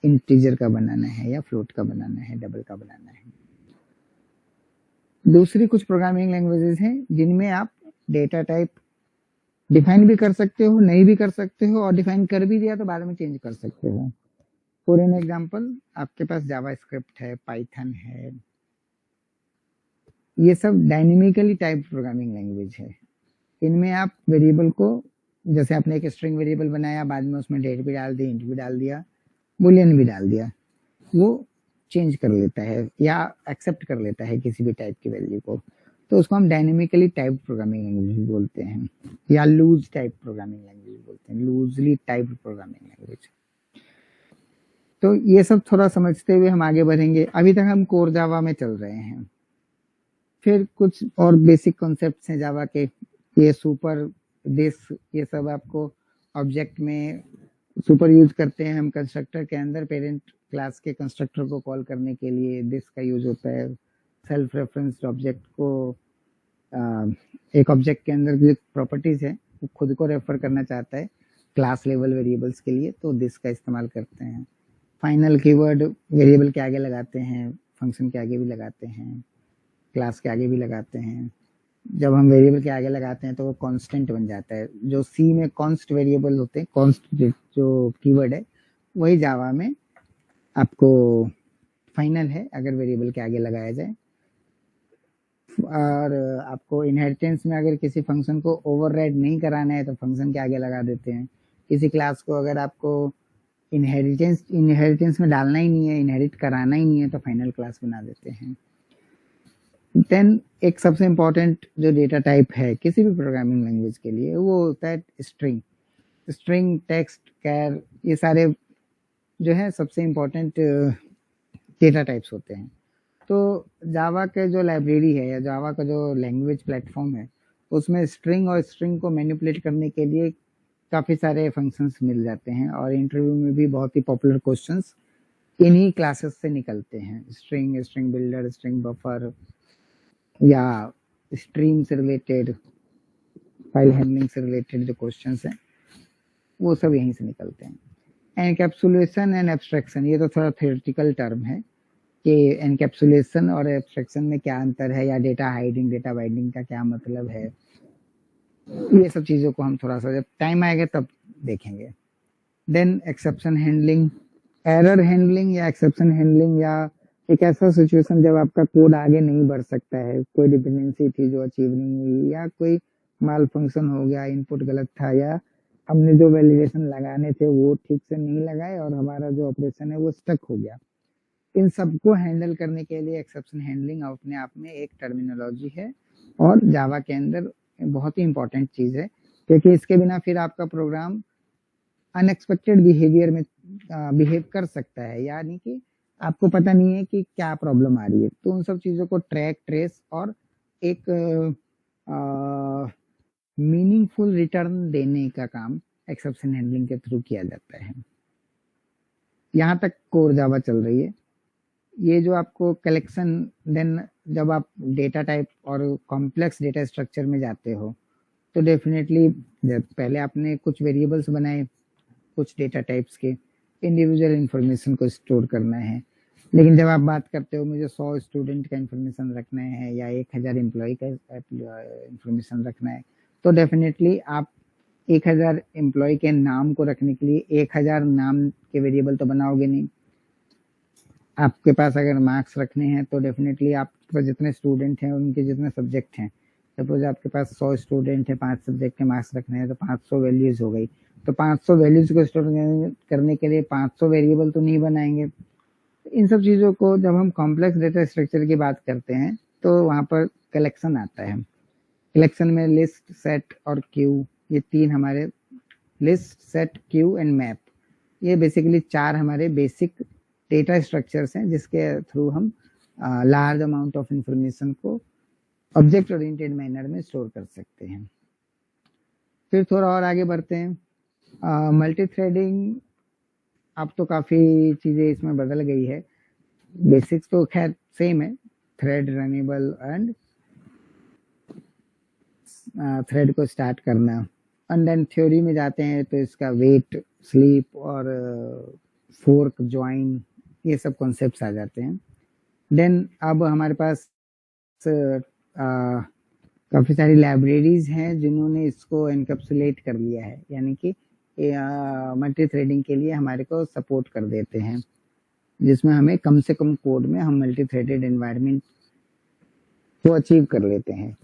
इंटीजर का बनाना है या फ्लोट का बनाना है, डबल का बनाना है। दूसरी कुछ प्रोग्रामिंग लैंग्वेजेस हैं जिनमें आप डेटा टाइप डिफाइन भी कर सकते हो, नहीं भी कर सकते हो, और डिफाइन कर भी दिया तो बाद में चेंज कर सकते हो। फॉर एन एग्जांपल आपके पास जावा स्क्रिप्ट है, पाइथन है, ये सब डायनेमिकली टाइप्ड प्रोग्रामिंग लैंग्वेज है। इनमें आप वेरिएबल को, जैसे आपने एक स्ट्रिंग वेरिएबल बनाया, बाद में उसमें डेट भी डाल दी, इंट भी डाल दिया, बूलियन भी डाल दिया, वो चेंज कर लेता है या एक्सेप्ट कर लेता है किसी भी टाइप की वैल्यू को, तो उसको हम डायनेमिकली टाइप्ड प्रोग्रामिंग लैंग्वेज बोलते हैं या लूज टाइप प्रोग्रामिंग लैंग्वेज बोलते हैं, लूजली टाइप्ड प्रोग्रामिंग लैंग्वेज। तो ये सब थोड़ा समझते हुए हम आगे बढ़ेंगे। अभी तक हम कोर जावा में चल रहे हैं, फिर कुछ और बेसिक कॉन्सेप्ट्स हैं जावा के, ये सुपर, दिस, ये सब आपको ऑब्जेक्ट में सुपर यूज करते हैं हम कंस्ट्रक्टर के अंदर। पेरेंट क्लास के कंस्ट्रक्टर को कॉल करने के लिए दिस का यूज होता है। सेल्फ रेफरेंस्ड ऑब्जेक्ट को एक ऑब्जेक्ट के अंदर जो प्रॉपर्टीज है वो खुद को रेफर करना चाहता है क्लास लेवल वेरिएबल्स के लिए, तो दिस का इस्तेमाल करते हैं। फाइनल कीवर्ड वेरिएबल के आगे लगाते हैं, फंक्शन के आगे भी लगाते हैं, क्लास के आगे भी लगाते हैं। जब हम वेरिएबल के आगे लगाते हैं तो वो कांस्टेंट बन जाता है। जो सी में कॉन्स्ट वेरिएबल होते हैं, कॉन्स्ट जो कीवर्ड है, वही जावा में आपको फाइनल है अगर वेरिएबल के आगे लगाया जाए। और आपको इनहेरिटेंस में अगर किसी फंक्शन को ओवरराइड नहीं कराना है तो फंक्शन के आगे लगा देते हैं। किसी क्लास को अगर आपको इनहेरिटेंस में डालना ही नहीं है, इनहेरिट कराना ही नहीं है, तो फाइनल क्लास बना देते हैं। देन एक सबसे इम्पोर्टेंट जो डेटा टाइप है किसी भी प्रोग्रामिंग लैंग्वेज के लिए, वो होता है स्ट्रिंग, टेक्स्ट, कैर, ये सारे जो है सबसे इम्पोर्टेंट डेटा टाइप्स होते हैं। तो जावा के जो लाइब्रेरी है या जावा का जो लैंग्वेज प्लेटफॉर्म है, उसमें स्ट्रिंग और स्ट्रिंग को मैनिपुलेट करने के लिए काफ़ी सारे फंक्शंस मिल जाते हैं, और इंटरव्यू में भी बहुत ही पॉपुलर क्वेश्चंस इन्हीं क्लासेस से निकलते हैं। स्ट्रिंग बिल्डर, स्ट्रिंग बफर, या स्ट्रीम से रिलेटेड, फाइल हैंडलिंग से रिलेटेड जो क्वेश्चंस हैं वो सब यहीं से निकलते हैं। एनकैप्सुलेशन एंड एब्स्ट्रैक्शन, ये तो थोड़ा थ्योरेटिकल टर्म है कि एनकैप्सुलेशन और एब्स्ट्रैक्शन में क्या अंतर है, या डेटा हाइडिंग, डेटा बाइंडिंग का क्या मतलब है, ये सब चीज़ों को हम थोड़ा सा जब टाइम आएगा तब देखेंगे। Then exception handling, error handling या एक्सेप्शन हैंडलिंग, या एक ऐसा सिचुएशन जब आपका कोड आगे नहीं बढ़ सकता है, कोई डिपेंडेंसी थी जो अचीव नहीं हुई, या कोई माल फंक्शन हो गया, इनपुट गलत था, या हमने जो वैलिडेशन लगाने थे वो ठीक से नहीं लगाए और हमारा जो ऑपरेशन है वो स्टक हो गया। इन सबको हैंडल करने के लिए एक्सेप्शन हैंडलिंग अपने आप में एक टर्मिनोलॉजी है, और जावा के अंदर बहुत ही इंपॉर्टेंट चीज़ है, क्योंकि इसके बिना फिर आपका प्रोग्राम अनएक्सपेक्टेड बिहेवियर में बिहेव कर सकता है, यानी कि आपको पता नहीं है कि क्या प्रॉब्लम आ रही है। तो उन सब चीज़ों को ट्रैक, ट्रेस और एक मीनिंगफुल रिटर्न देने का काम एक्सेप्शन हैंडलिंग के थ्रू किया जाता है। यहाँ तक कोर जावा चल रही है। ये जो आपको कलेक्शन, देन जब आप डेटा टाइप और कॉम्प्लेक्स डेटा स्ट्रक्चर में जाते हो, तो डेफिनेटली पहले आपने कुछ वेरिएबल्स बनाए कुछ डेटा टाइप्स के, इंडिविजुअल इंफॉर्मेशन को स्टोर करना है। लेकिन जब आप बात करते हो मुझे 100 स्टूडेंट का इंफॉर्मेशन रखना है या 1000 एम्प्लॉय का इंफॉर्मेशन रखना है, तो डेफिनेटली आप 1000 एम्प्लॉय के नाम को रखने के लिए 1000 नाम के वेरिएबल तो बनाओगे नहीं। आपके पास अगर मार्क्स रखने हैं तो डेफिनेटली आपके पास जितने स्टूडेंट हैं उनके जितने सब्जेक्ट हैं, सपोज आपके पास 100 स्टूडेंट है, 5 सब्जेक्ट के मार्क्स रखने हैं, तो 500 वैल्यूज हो गई। तो 500 वैल्यूज को स्टोर करने के लिए 500 वेरिएबल तो नहीं बनाएंगे। इन सब चीज़ों को जब हम कॉम्प्लेक्स डेटा स्ट्रक्चर की बात करते हैं तो वहाँ पर कलेक्शन आता है। कलेक्शन में लिस्ट, सेट और क्यू, ये तीन हमारे, list, set, Q and map, ये बेसिकली 4 हमारे बेसिक डेटा स्ट्रक्चर्स हैं जिसके थ्रू हम लार्ज अमाउंट ऑफ इंफॉर्मेशन को ऑब्जेक्ट ओरिएंटेड मैनर में स्टोर कर सकते हैं। फिर थोड़ा और आगे बढ़ते हैं। मल्टी थ्रेडिंग, अब तो काफ़ी चीज़ें इसमें बदल गई है। बेसिक्स तो खैर सेम है, थ्रेड रनेबल एंड थ्रेड को स्टार्ट करना। एंड देन थ्योरी में जाते हैं तो इसका वेट, स्लीप और फोर्क, ज्वाइन, ये सब कॉन्सेप्ट्स आ जाते हैं। देन अब हमारे पास काफ़ी सारी लाइब्रेरीज हैं जिन्होंने इसको एनकैप्सुलेट कर लिया है, यानी कि मल्टी थ्रेडिंग के लिए हमारे को सपोर्ट कर देते हैं, जिसमें हमें कम से कम कोड में हम मल्टी थ्रेडेड एनवायरनमेंट को अचीव कर लेते हैं।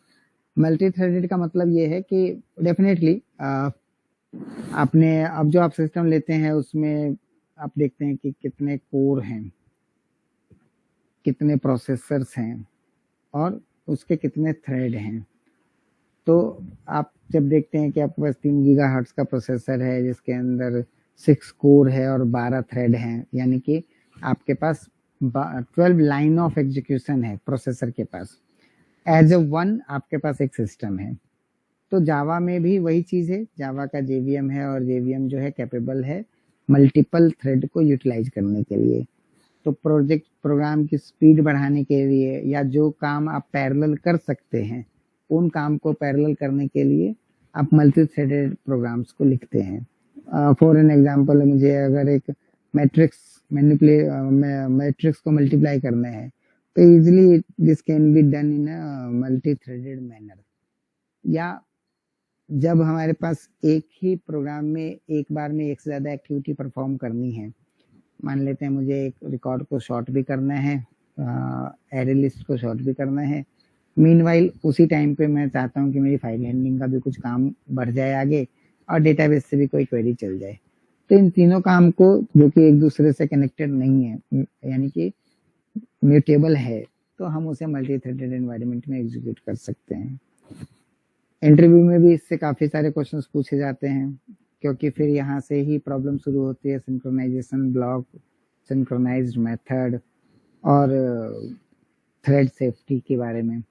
मल्टी थ्रेडेड का मतलब ये है कि डेफिनेटली आपने अब जो आप सिस्टम लेते हैं उसमें आप देखते हैं कि कितने कोर हैं, कितने प्रोसेसर्स हैं और उसके कितने थ्रेड हैं। तो आप जब देखते हैं कि आपके पास 3 गीगाहर्ट्ज़ का प्रोसेसर है जिसके अंदर 6 कोर है और 12 थ्रेड हैं, यानी कि आपके पास 12 लाइन ऑफ एग्जीक्यूशन है प्रोसेसर के पास। एज ए वन आपके पास एक सिस्टम है। तो जावा में भी वही चीज़ है, जावा का जेवीएम है और जेवीएम जो है कैपेबल है मल्टीपल थ्रेड को यूटिलाइज करने के लिए। तो प्रोग्राम की स्पीड बढ़ाने के लिए या जो काम आप पैरेलल कर सकते हैं उन काम को पैरेलल करने के लिए आप मल्टी थ्रेडेड प्रोग्राम्स को लिखते हैं। फॉर एन एग्जांपल, मुझे अगर एक मैट्रिक्स को मल्टीप्लाई करना है तो easily this can be done in a multi threaded manner. या जब हमारे पास एक ही प्रोग्राम में एक बार में एक से ज़्यादा एक्टिविटी परफॉर्म करनी है, मान लेते हैं मुझे एक रिकॉर्ड को शॉर्ट भी करना है, एरे लिस्ट को शॉर्ट भी करना है, मीनवाइल उसी टाइम पे मैं चाहता हूँ कि मेरी फाइल हैंडलिंग का भी कुछ काम बढ़ जाए आगे और डेटाबेस से भी कोई क्वेरी चल जाए। तो इन तीनों काम को, जो कि एक दूसरे से कनेक्टेड नहीं है, यानी कि म्यूटेबल है, तो हम उसे मल्टी थ्रेडेड एनवायरनमेंट में एग्जीक्यूट कर सकते हैं। इंटरव्यू में भी इससे काफ़ी सारे क्वेश्चंस पूछे जाते हैं, क्योंकि फिर यहाँ से ही प्रॉब्लम शुरू होती है, सिंक्रोनाइजेशन ब्लॉक, सिंक्रोनाइज्ड मेथड और थ्रेड सेफ्टी के बारे में।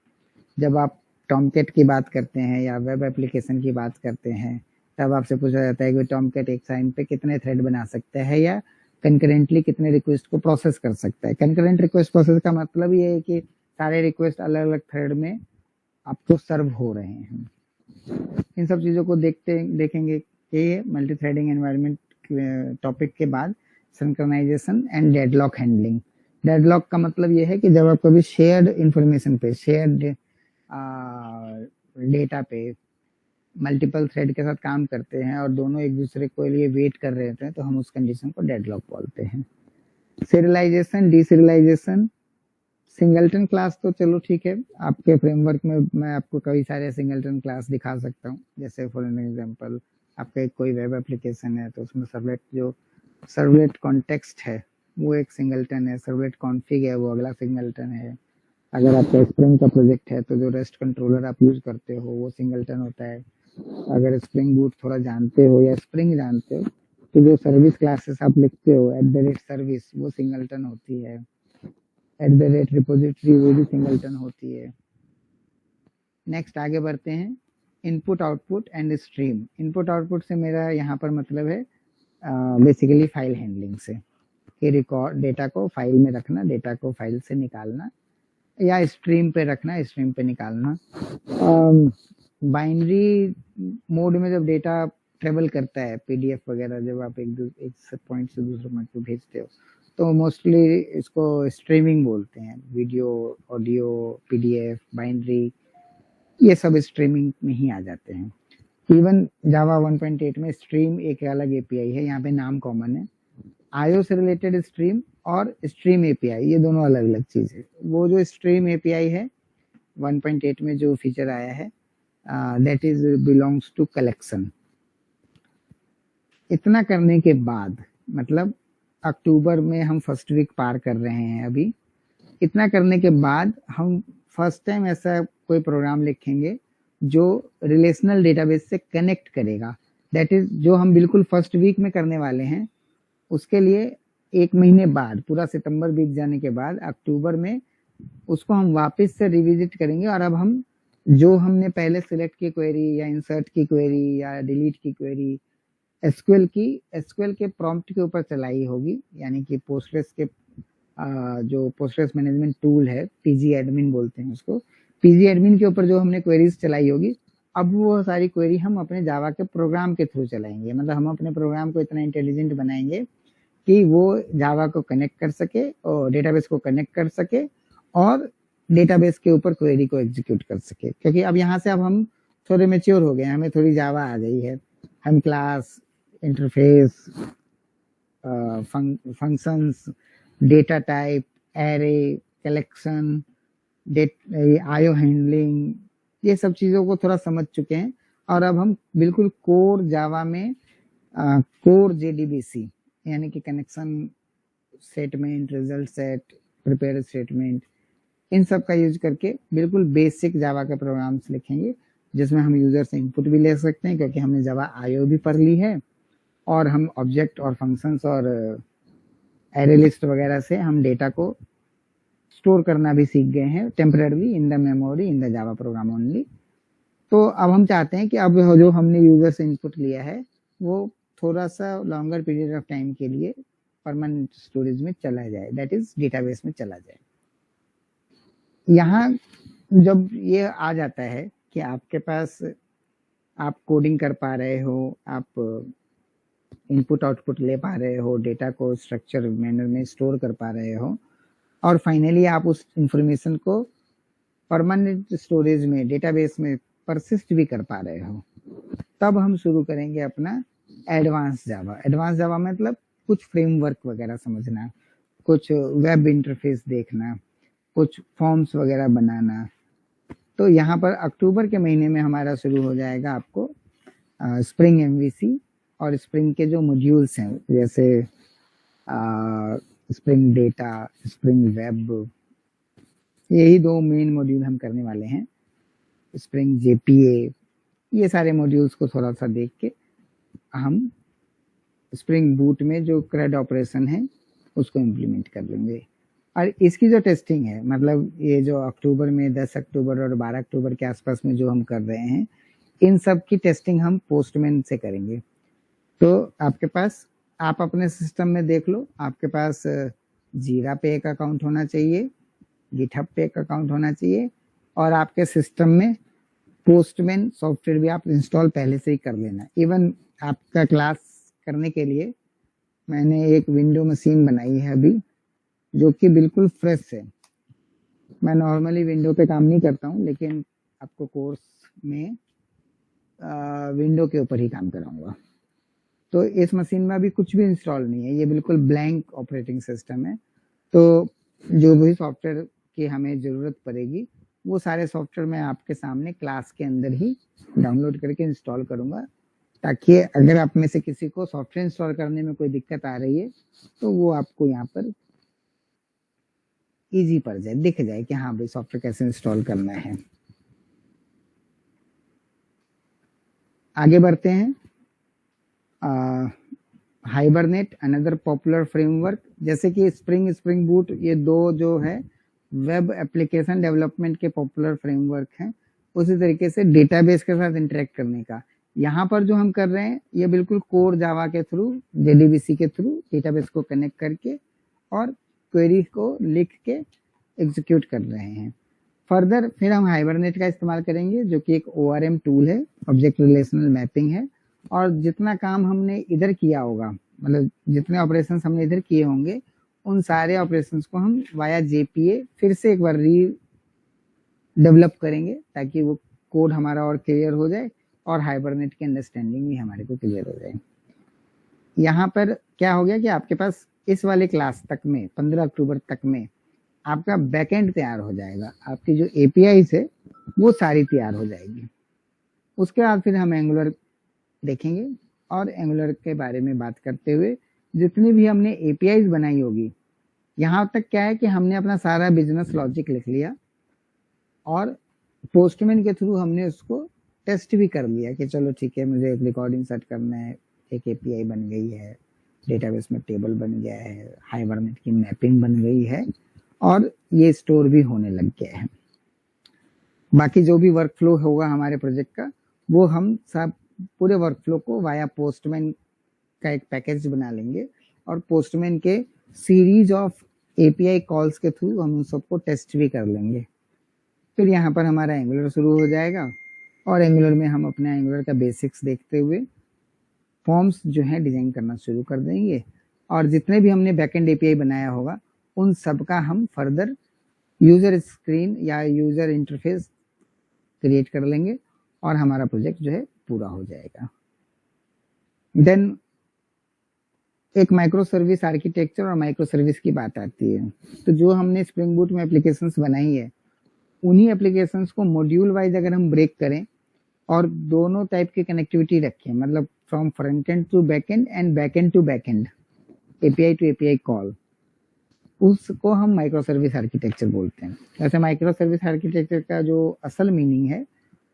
जब आप टॉमकैट की बात करते हैं या वेब एप्लीकेशन की बात करते हैं, तब आपसे पूछा जाता है कि टॉमकैट एक टाइम पे कितने थ्रेड बना सकता है या कंकरेंटली कितने रिक्वेस्ट को प्रोसेस कर सकता है। कंकरेंट रिक्वेस्ट प्रोसेस का मतलब ये है कि सारे रिक्वेस्ट अलग अलग थ्रेड में आपको सर्व हो रहे हैं। इन सब चीज़ों को देखेंगे कि ये मल्टी थ्रेडिंग एनवायरनमेंट टॉपिक के बाद synchronization and deadlock handling. Deadlock का मतलब ये है कि जब आप कभी शेयर्ड इंफॉर्मेशन पे, शेयर्ड डेटा पे मल्टीपल थ्रेड के साथ काम करते हैं और दोनों एक दूसरे के लिए वेट कर रहे होते हैं, तो हम उस कंडीशन को डेडलॉक बोलते हैं। सीरियलाइजेशन, डीसीरियलाइजेशन, सिंगलटन क्लास तो चलो ठीक है, आपके फ्रेमवर्क में मैं आपको कई सारे सिंगलटन क्लास दिखा सकता हूँ। जैसे फॉर एन एग्जांपल, आपका एक कोई वेब एप्लीकेशन है तो उसमें सर्वलेट कॉन्टेक्स्ट है वो एक सिंगलटन है, सर्वलेट कॉन्फ़िग है वो अगला सिंगलटन है। अगर आपका स्प्रिंग का प्रोजेक्ट है तो जो रेस्ट कंट्रोलर आप यूज करते हो वो सिंगलटन होता है। अगर स्प्रिंग बूट थोड़ा जानते हो या स्प्रिंग जानते हो तो जो सर्विस क्लासेस आप लिखते हो @सर्विस वो सिंगलटन होती है। @रिपोजिटरी वो भी सिंगलटन होती है। नेक्स्ट आगे बढ़ते हैं, input output and stream. Input output से मेरा यहाँ पर मतलब है बेसिकली फाइल हैंडलिंग से, कि रिकॉर्ड डेटा को फाइल में रखना, डेटा को फाइल से निकालना, या स्ट्रीम पे रखना, स्ट्रीम पे निकालना। बाइनरी मोड में जब डेटा ट्रेवल करता है, पीडीएफ वगैरह जब आप एक पॉइंट से दूसरे पॉइंट पे भेजते हो, तो मोस्टली इसको स्ट्रीमिंग बोलते हैं। वीडियो, ऑडियो, पीडीएफ, बाइनरी, ये सब स्ट्रीमिंग में ही आ जाते हैं। इवन जावा 1.8 में स्ट्रीम एक अलग एपीआई है, यहाँ पे नाम कॉमन है। आईओ से रिलेटेड स्ट्रीम और स्ट्रीम एपीआई ये दोनों अलग अलग चीज है। वो जो स्ट्रीम एपीआई है 1.8 में जो फीचर आया है, that is belongs to collection. इतना करने के बाद, मतलब अक्टूबर में हम फर्स्ट वीक पार कर रहे हैं अभी, इतना करने के बाद हम फर्स्ट टाइम ऐसा कोई प्रोग्राम लिखेंगे जो रिलेशनल डेटाबेस से कनेक्ट करेगा। दैट इज जो हम बिल्कुल फर्स्ट वीक में करने वाले हैं, उसके लिए 1 महीने बाद, पूरा सितंबर बीत जाने के बाद अक्टूबर में उसको हम वापस से रिविजिट करेंगे। और अब हम जो हमने पहले सिलेक्ट की क्वेरी या इंसर्ट की क्वेरी या डिलीट की क्वेरी एसक्यूएल के प्रॉम्प्ट के ऊपर चलाई होगी, यानी कि पोस्टग्रेस के जो पोस्टग्रेस मैनेजमेंट टूल है, पीजी एडमिन बोलते हैं उसको, पीजी एडमिन के ऊपर जो हमने क्वेरीज चलाई होगी, अब वो सारी क्वेरी हम अपने जावा के प्रोग्राम के थ्रू चलाएंगे। मतलब हम अपने प्रोग्राम को इतना इंटेलिजेंट बनाएंगे कि वो जावा को कनेक्ट कर सके और डेटाबेस को कनेक्ट कर सके और डेटाबेस के ऊपर क्वेरी को एग्जीक्यूट कर सके। क्योंकि अब यहाँ से अब हम थोड़े मेच्योर हो गए, हमें थोड़ी जावा आ गई है। हम class, interface, functions, data type, array, collection, IO handling, ये सब चीज़ों को थोड़ा समझ चुके हैं। और अब हम बिल्कुल कोर जावा में कोर जेडीबीसी, यानी कि connection statement, result set, prepare statement, इन सब का यूज करके बिल्कुल बेसिक जावा के प्रोग्राम्स लिखेंगे, जिसमें हम यूजर से इनपुट भी ले सकते हैं, क्योंकि हमने जावा आईओ भी पढ़ ली है और हम ऑब्जेक्ट और फंक्शंस और एरे लिस्ट वगैरह से हम डेटा को स्टोर करना भी सीख गए हैं, temporary in the memory in the Java program only. तो अब हम चाहते हैं कि अब जो हमने यूजर से इनपुट लिया है वो थोड़ा सा लॉन्गर पीरियड ऑफ टाइम के लिए परमानेंट स्टोरेज में चला जाए, दैट इज डेटाबेस में चला जाए। यहाँ जब ये आ जाता है कि आपके पास, आप कोडिंग कर पा रहे हो, आप इनपुट आउटपुट ले पा रहे हो, डेटा को स्ट्रक्चर मैनर में स्टोर कर पा रहे हो, और फाइनली आप उस इंफॉर्मेशन को परमानेंट स्टोरेज में, डेटाबेस में परसिस्ट भी कर पा रहे हो, तब हम शुरू करेंगे अपना एडवांस जावा। एडवांस जावा मतलब कुछ फ्रेमवर्क वगैरह समझना, कुछ वेब इंटरफेस देखना, कुछ फॉर्म्स वगैरह बनाना। तो यहाँ पर अक्टूबर के महीने में हमारा शुरू हो जाएगा आपको स्प्रिंग एमवीसी और स्प्रिंग के जो मॉड्यूल्स हैं जैसे स्प्रिंग डेटा, स्प्रिंग वेब, यही 2 मेन मॉड्यूल हम करने वाले हैं। स्प्रिंग जेपीए, ये सारे मॉड्यूल्स को थोड़ा सा देख के हम स्प्रिंग बूट में जो CRUD ऑपरेशन है उसको इम्प्लीमेंट कर लेंगे। और इसकी जो टेस्टिंग है, मतलब ये जो अक्टूबर में 10 अक्टूबर और 12 अक्टूबर के आसपास में जो हम कर रहे हैं, इन सब की टेस्टिंग हम पोस्टमैन से करेंगे। तो आपके पास, आप अपने सिस्टम में देख लो, आपके पास जीरा पे एक अकाउंट होना चाहिए, गिटहब पे एक अकाउंट होना चाहिए, और आपके सिस्टम में पोस्टमैन सॉफ्टवेयर भी आप इंस्टॉल पहले से ही कर लेना। इवन आपका क्लास करने के लिए मैंने एक विंडो मशीन बनाई है अभी, जो कि बिल्कुल फ्रेश है। मैं नॉर्मली विंडो पे काम नहीं करता हूँ, लेकिन आपको कोर्स में विंडो के ऊपर ही काम कराऊंगा। तो इस मशीन में अभी कुछ भी इंस्टॉल नहीं है, ये बिल्कुल ब्लैंक ऑपरेटिंग सिस्टम है। तो जो भी सॉफ्टवेयर की हमें ज़रूरत पड़ेगी वो सारे सॉफ्टवेयर मैं आपके सामने क्लास के अंदर ही डाउनलोड करके इंस्टॉल करूंगा, ताकि अगर आप में से किसी को सॉफ्टवेयर इंस्टॉल करने में कोई दिक्कत आ रही है तो वो आपको यहाँ पर इजी पड़ जाए, दिख जाए कि हाँ भाई सॉफ्टवेयर कैसे इंस्टॉल करना है। आगे बढ़ते हैं। हाइबरनेट अनदर पॉपुलर फ्रेमवर्क, जैसे कि स्प्रिंग बूट, ये 2 जो है वेब एप्लीकेशन डेवलपमेंट के पॉपुलर फ्रेमवर्क हैं। उसी तरीके से डेटाबेस के साथ इंटरेक्ट करने का, यहाँ पर जो हम कर रहे हैं ये बिल्कुल कोर जावा के थ्रू, JDBC के थ्रू डेटाबेस को कनेक्ट करके और क्वेरी को लिख के एग्जीक्यूट कर रहे हैं। फर्दर फिर हम हाइबरनेट का इस्तेमाल करेंगे, जो कि एक ORM टूल है, ऑब्जेक्ट रिलेशनल मैपिंग है। और जितना काम हमने इधर किया होगा, मतलब जितने ऑपरेशंस हमने इधर किए होंगे, उन सारे ऑपरेशंस को हम वाया JPA फिर से एक बार डेवलप करेंगे, ताकि वो कोड हमारा और क्लियर हो जाए और हाइबरनेट की अंडरस्टैंडिंग भी हमारे को क्लियर हो जाए। यहाँ पर क्या हो गया कि आपके पास इस वाले क्लास तक में 15 अक्टूबर तक में आपका बैकएंड तैयार हो जाएगा, आपकी जो APIs है वो सारी तैयार हो जाएगी। उसके बाद फिर हम एंगुलर देखेंगे, और एंगुलर के बारे में बात करते हुए जितनी भी हमने APIs बनाई होगी, यहाँ तक क्या है कि हमने अपना सारा बिजनेस लॉजिक लिख लिया और पोस्टमैन के थ्रू हमने उसको टेस्ट भी कर लिया कि चलो ठीक है, मुझे एक रिकॉर्डिंग सेट करना है, एक API बन गई है, डेटाबेस में टेबल बन गया है, हाइबरनेट की मैपिंग बन गई है, और ये स्टोर भी होने लग गया है। बाकी जो भी वर्क फ्लो होगा हमारे प्रोजेक्ट का, वो हम सब पूरे वर्क फ्लो को वाया पोस्टमैन का एक पैकेज बना लेंगे, और पोस्टमैन के सीरीज ऑफ API कॉल्स के थ्रू हम उन सबको टेस्ट भी कर लेंगे। फिर यहाँ पर हमारा एंगुलर शुरू हो जाएगा, और एंगुलर में हम अपने एंगुलर का बेसिक्स देखते हुए फॉर्म्स जो है डिजाइन करना शुरू कर देंगे, और जितने भी हमने बैकएंड API बनाया होगा उन सब का हम फर्दर यूजर स्क्रीन या यूजर इंटरफेस क्रिएट कर लेंगे, और हमारा प्रोजेक्ट जो है पूरा हो जाएगा। देन एक माइक्रो सर्विस आर्किटेक्चर और माइक्रो सर्विस की बात आती है। तो जो हमने स्प्रिंग बूट में एप्लीकेशंस बनाई है, उन्हीं एप्लीकेशंस को मॉड्यूल वाइज अगर हम ब्रेक करें और दोनों टाइप की कनेक्टिविटी रखें, मतलब from front end to back end and back end to back end, API to API call, उसको हम माइक्रो सर्विस आर्किटेक्चर बोलते हैं। वैसे माइक्रो सर्विस आर्किटेक्चर का जो असल मीनिंग है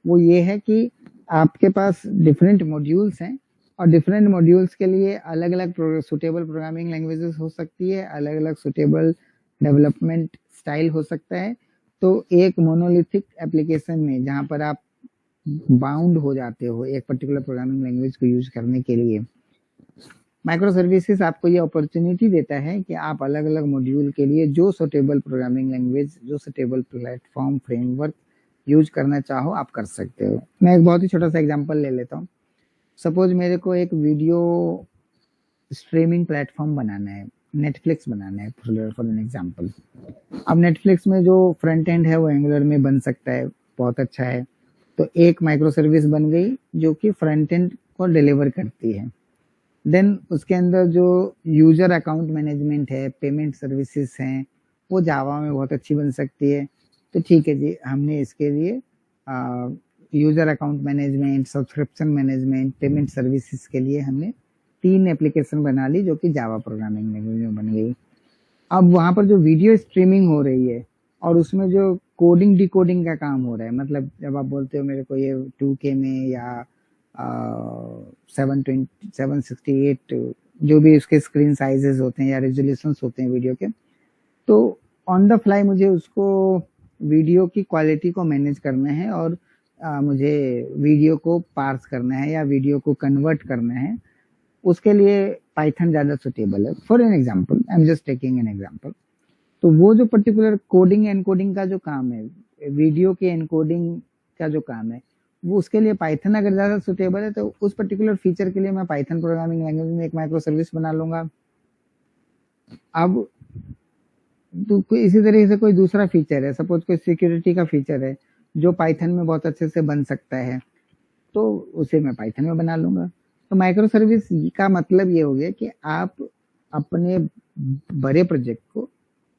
वो ये है कि आपके पास डिफरेंट मॉड्यूल्स हैं, और डिफरेंट मॉड्यूल्स के लिए अलग अलग सुटेबल प्रोग्रामिंग लैंग्वेजेस हो सकती है, अलग अलग सुटेबल डेवलपमेंट स्टाइल हो सकता है। तो एक मोनोलिथिक एप्लीकेशन में जहाँ पर आप बाउंड हो जाते हो एक पर्टिकुलर प्रोग्रामिंग लैंग्वेज को यूज करने के लिए, माइक्रो सर्विसेज आपको ये अपॉर्चुनिटी देता है कि आप अलग अलग मॉड्यूल के लिए जो सुटेबल प्रोग्रामिंग लैंग्वेज, जो सुटेबल प्लेटफॉर्म फ्रेमवर्क यूज करना चाहो आप कर सकते हो। मैं एक बहुत ही छोटा सा एग्जांपल ले लेता हूँ। सपोज मेरे को एक वीडियो स्ट्रीमिंग प्लेटफॉर्म बनाना है, नेटफ्लिक्स बनाना है फॉर एन एग्जांपल। अब नेटफ्लिक्स में जो फ्रंट एंड है वो एंगुलर में बन सकता है, बहुत अच्छा है। तो एक माइक्रो सर्विस बन गई जो कि फ्रंट एंड को डिलीवर करती है। देन उसके अंदर जो यूजर अकाउंट मैनेजमेंट है, पेमेंट सर्विसेज हैं, वो जावा में बहुत अच्छी बन सकती है। तो ठीक है जी, हमने इसके लिए user account management, subscription management, payment services के लिए हमने 3 एप्लीकेशन बना ली जो कि जावा प्रोग्रामिंग लैंग्वेज में बन गई। अब वहां पर जो वीडियो स्ट्रीमिंग हो रही है और उसमें जो कोडिंग डिकोडिंग का काम हो रहा है, मतलब जब आप बोलते हो मेरे को ये 2K में या 720 768 जो भी उसके स्क्रीन साइजेस होते हैं या रेजोल्यूशंस होते हैं वीडियो के, तो ऑन द फ्लाई मुझे उसको वीडियो की क्वालिटी को मैनेज करना है और मुझे वीडियो को पार्स करना है या वीडियो को कन्वर्ट करना है, उसके लिए पाइथन ज़्यादा सुटेबल है। For an example, I am just taking an example. तो वो जो पर्टिकुलर कोडिंग एनकोडिंग का जो काम है, वीडियो के एनकोडिंग का जो काम है, वो उसके लिए पाइथन अगर ज़्यादा सुटेबल है तो उस पर्टिकुलर फीचर के लिए मैं पाइथन प्रोग्रामिंग लैंग्वेज में एक माइक्रो सर्विस बना लूंगा। अब तो इसी तरीके से कोई दूसरा फीचर है, सपोज कोई सिक्योरिटी का फीचर है जो पाइथन में बहुत अच्छे से बन सकता है, तो उसे मैं पाइथन में बना लूंगा। तो माइक्रो सर्विस का मतलब ये हो गया कि आप अपने बड़े प्रोजेक्ट को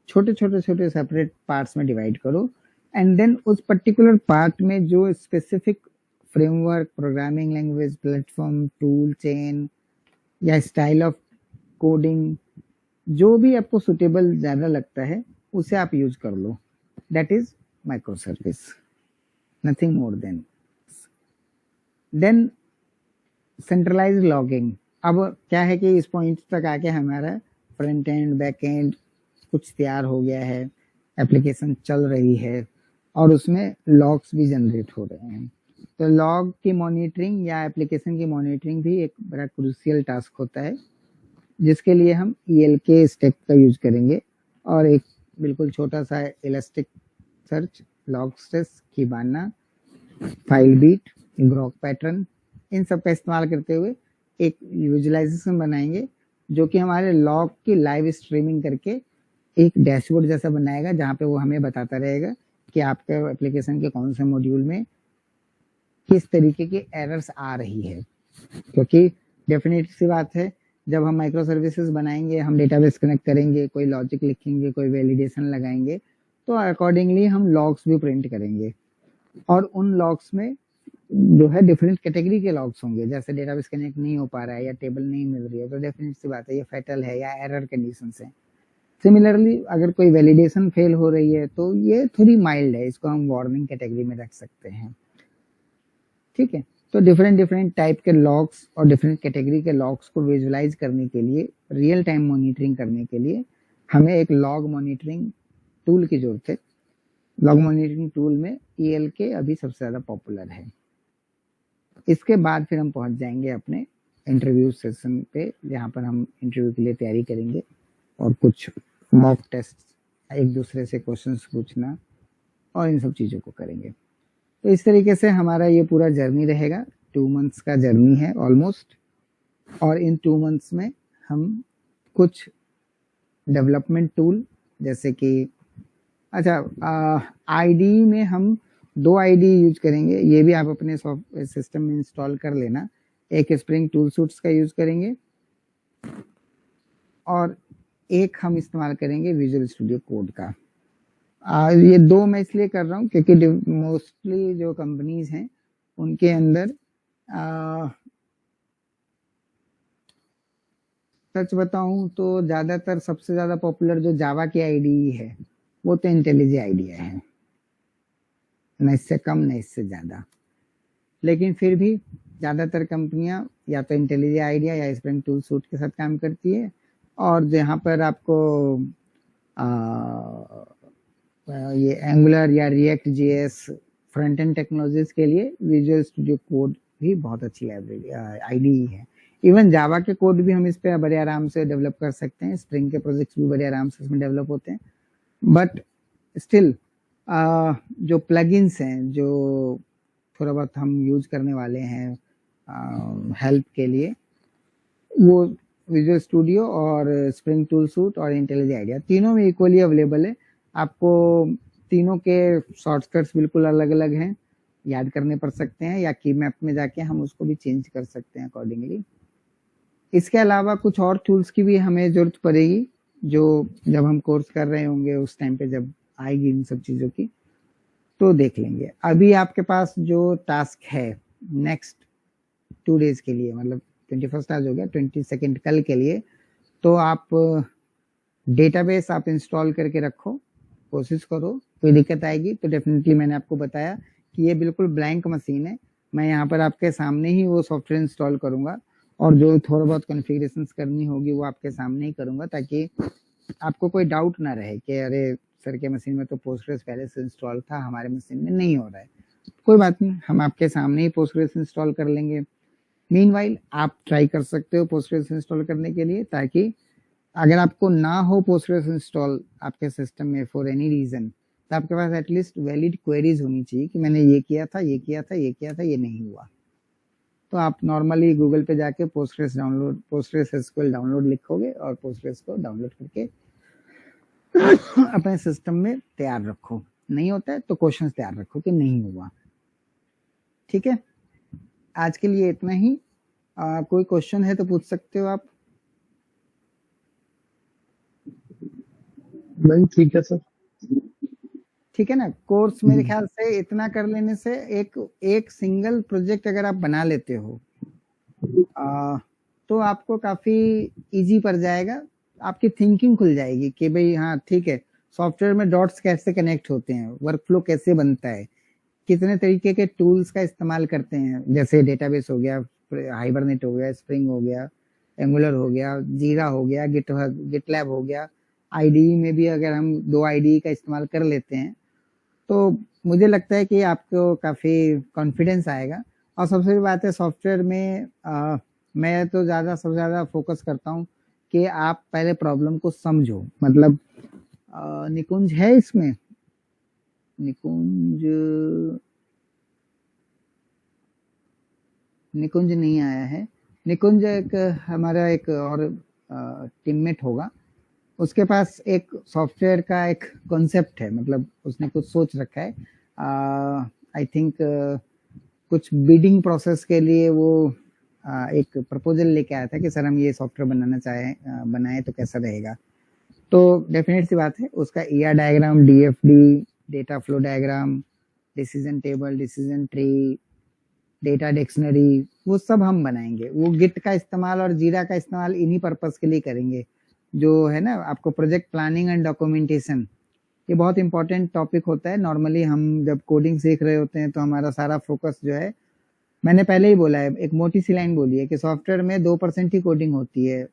छोटे छोटे छोटे सेपरेट पार्ट्स में डिवाइड करो एंड देन उस पर्टिकुलर पार्ट में जो specific framework, programming language, platform, tool chain या स्टाइल ऑफ कोडिंग जो भी आपको सुटेबल ज्यादा लगता है उसे आप यूज कर लो। That is micro service, nothing more than centralize logging. अब क्या है कि इस पॉइंट तक आके हमारा फ्रंट एंड बैक एंड कुछ तैयार हो गया है, एप्लीकेशन चल रही है और उसमें लॉग्स भी जनरेट हो रहे हैं। तो लॉग की मॉनिटरिंग या एप्लीकेशन की मॉनिटरिंग भी एक बड़ा क्रूशियल टास्क होता है, जिसके लिए हम ELK स्टेप का यूज करेंगे और एक बिल्कुल छोटा सा इलास्टिक सर्च, लॉगस्ट्रेस, कीबाना, फाइलबीट, ग्रॉक पैटर्न, इन सब का इस्तेमाल करते हुए एक विजुअलाइजेशन बनाएंगे जो कि हमारे लॉग की लाइव स्ट्रीमिंग करके एक डैशबोर्ड जैसा बनाएगा, जहाँ पे वो हमें बताता रहेगा कि आपके एप्लीकेशन के कौन से मॉड्यूल में किस तरीके की एरर्स आ रही है। क्योंकि डेफिनेट सी बात है, जब हम माइक्रो सर्विसेज बनाएंगे, हम डेटाबेस कनेक्ट करेंगे, कोई लॉजिक लिखेंगे, कोई वैलिडेशन लगाएंगे, तो अकॉर्डिंगली हम लॉग्स भी प्रिंट करेंगे और उन लॉग्स में जो है डिफरेंट कैटेगरी के लॉग्स होंगे। जैसे डेटाबेस कनेक्ट नहीं हो पा रहा है या टेबल नहीं मिल रही है, तो डेफिनेट सी बात है ये फैटल है या एरर कंडीशंस है। सिमिलरली अगर कोई वैलिडेशन फेल हो रही है तो ये थोड़ी माइल्ड है, इसको हम वार्निंग कैटेगरी में रख सकते हैं। ठीक है, तो डिफरेंट टाइप के लॉग्स और डिफरेंट कैटेगरी के लॉग्स को विजुअलाइज करने के लिए, रियल टाइम मॉनिटरिंग करने के लिए हमें एक लॉग मॉनिटरिंग टूल की जरूरत है। लॉग मॉनिटरिंग टूल में ELK अभी सबसे ज्यादा पॉपुलर है। इसके बाद फिर हम पहुंच जाएंगे अपने इंटरव्यू सेशन पे, जहाँ पर हम इंटरव्यू के लिए तैयारी करेंगे और कुछ मॉक टेस्ट, एक दूसरे से क्वेश्चंस पूछना और इन सब चीज़ों को करेंगे। तो इस तरीके से हमारा ये पूरा जर्नी रहेगा। 2 मंथ्स का जर्नी है ऑलमोस्ट, और इन 2 मंथ्स में हम कुछ डेवलपमेंट टूल जैसे कि ID में हम 2 ID यूज करेंगे, ये भी आप अपने सॉफ्टवेयर सिस्टम में इंस्टॉल कर लेना। एक स्प्रिंग टूल सूट्स का यूज करेंगे और एक हम इस्तेमाल करेंगे विजुअल स्टूडियो कोड का। ये 2 मैं इसलिए कर रहा हूँ क्योंकि मोस्टली जो कंपनीज हैं उनके अंदर सच बताऊं तो ज्यादातर सबसे ज्यादा पॉपुलर जो जावा की IDE है वो तो इंटेलिजे आइडिया है, न इससे कम न इससे ज्यादा। लेकिन फिर भी ज्यादातर कंपनियां या तो इंटेलिजे आइडिया या स्प्रिंग टूल सूट के साथ काम करती है, और जहाँ पर आपको ये एंगुलर या react JS front end technologies के लिए विजुअल स्टूडियो कोड भी बहुत अच्छी लाइब्रेरी IDE है। इवन जावा के कोड भी हम इस पे बड़े आराम से डेवलप कर सकते हैं, स्प्रिंग के प्रोजेक्ट्स भी बड़े आराम से इसमें डेवलप होते हैं। बट स्टिल जो प्लगइन्स हैं जो थोड़ा बहुत हम यूज करने वाले हैं हेल्प के लिए, वो विजुअल स्टूडियो और स्प्रिंग टूल सूट और इंटेलिजे आइडिया तीनों में इक्वली अवेलेबल है। आपको तीनों के शॉर्टकट्स बिल्कुल अलग अलग हैं, याद करने पड़ सकते हैं या की मैप में जाके हम उसको भी चेंज कर सकते हैं अकॉर्डिंगली। इसके अलावा कुछ और टूल्स की भी हमें जरूरत पड़ेगी जो जब हम कोर्स कर रहे होंगे उस टाइम पे जब आएगी इन सब चीज़ों की। तो देख लेंगे। अभी आपके पास जो टास्क है नेक्स्ट 2 डेज के लिए, मतलब 21st आज हो गया, 22nd कल के लिए, तो आप डेटाबेस आप इंस्टॉल करके रखो, कोशिश करो। कोई दिक्कत आएगी तो डेफिनेटली, मैंने आपको बताया कि ये बिल्कुल ब्लैंक मशीन है, मैं यहाँ पर आपके सामने ही वो सॉफ्टवेयर इंस्टॉल करूंगा और जो थोड़ा बहुत कॉन्फ़िगरेशंस करनी होगी वो आपके सामने ही करूंगा, ताकि आपको कोई डाउट ना रहे कि अरे सर के मशीन में तो पोस्टग्रेस पहले से इंस्टॉल था, हमारे मशीन में नहीं हो रहा है। कोई बात नहीं, हम आपके सामने ही पोस्टग्रेस इंस्टॉल कर लेंगे। मीनवाइल आप ट्राई कर सकते हो पोस्टग्रेस इंस्टॉल करने के लिए, ताकि अगर आपको ना हो पोस्टग्रेस इंस्टॉल आपके सिस्टम में फॉर एनी रीजन, तो आपके पास एटलीस्ट वैलिड क्वेरीज होनी चाहिए कि मैंने ये किया था, ये किया था, ये किया था, ये नहीं हुआ। तो आप नॉर्मली गूगल पे जाके पोस्टग्रेस एसक्यूएल डाउनलोड लिखोगे और पोस्टग्रेस को डाउनलोड करके अपने सिस्टम में तैयार रखो। नहीं होता है तो क्वेश्चंस तैयार रखो कि नहीं हुआ। ठीक है, आज के लिए इतना ही। कोई क्वेश्चन है तो पूछ सकते हो आप। नहीं, ठीक है सर। ठीक है ना, कोर्स मेरे ख्याल से इतना कर लेने से एक सिंगल प्रोजेक्ट अगर आप बना लेते हो तो आपको काफी इजी पड़ जाएगा, आपकी थिंकिंग खुल जाएगी कि भाई हाँ ठीक है, सॉफ्टवेयर में डॉट्स कैसे कनेक्ट होते हैं, वर्कफ्लो कैसे बनता है, कितने तरीके के टूल्स का इस्तेमाल करते हैं, जैसे डेटाबेस हो गया, हाइबरनेट हो गया, स्प्रिंग हो गया, एंगुलर हो गया, जीरा हो गया, गिटलैब हो गया। आईडीई में भी अगर हम 2 आईडीई का इस्तेमाल कर लेते हैं तो मुझे लगता है कि आपको काफी कॉन्फिडेंस आएगा। और सबसे बड़ी बात है सॉफ्टवेयर में मैं तो सबसे ज्यादा फोकस करता हूँ कि आप पहले प्रॉब्लम को समझो। मतलब निकुंज है इसमें, निकुंज नहीं आया है। निकुंज एक हमारा एक और टीममेट होगा, उसके पास एक सॉफ्टवेयर का एक कॉन्सेप्ट है, मतलब उसने कुछ सोच रखा है। आई थिंक कुछ बिडिंग प्रोसेस के लिए वो एक प्रपोजल लेके आया था कि सर हम ये सॉफ्टवेयर बनाए तो कैसा रहेगा। तो डेफिनेट सी बात है, उसका ER diagram, DFD, data flow diagram, decision table, decision tree, data dictionary, वो सब हम बनाएंगे। वो गिट का इस्तेमाल और जीरा का इस्तेमाल इन्हीं पर्पस के लिए करेंगे, जो है ना आपको प्रोजेक्ट प्लानिंग एंड डॉक्यूमेंटेशन, ये बहुत इंपॉर्टेंट टॉपिक होता है। नॉर्मली हम जब कोडिंग सीख रहे होते हैं तो हमारा सारा फोकस जो है, मैंने पहले ही बोला है, एक मोटी सी लाइन बोली है कि सॉफ्टवेयर में 2% ही कोडिंग होती है,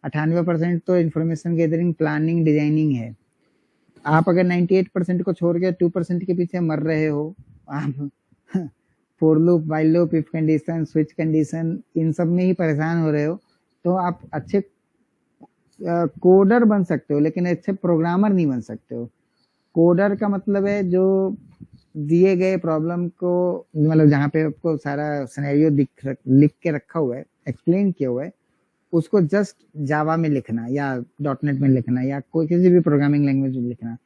98% तो इन्फॉर्मेशन गैदरिंग, प्लानिंग, डिजाइनिंग है। आप अगर 98% को छोड़ के 2% के पीछे मर रहे हो, आप for loop, while loop, if condition, switch condition, इन सब में ही परेशान हो रहे हो, तो आप अच्छे कोडर बन सकते हो लेकिन अच्छे प्रोग्रामर नहीं बन सकते हो। कोडर का मतलब है जो दिए गए प्रॉब्लम को, मतलब जहाँ पे आपको सारा सिनेरियो लिख के रखा हुआ है, एक्सप्लेन किया हुआ है, उसको जस्ट जावा में लिखना या डॉटनेट में लिखना या कोई किसी भी प्रोग्रामिंग लैंग्वेज में लिखना,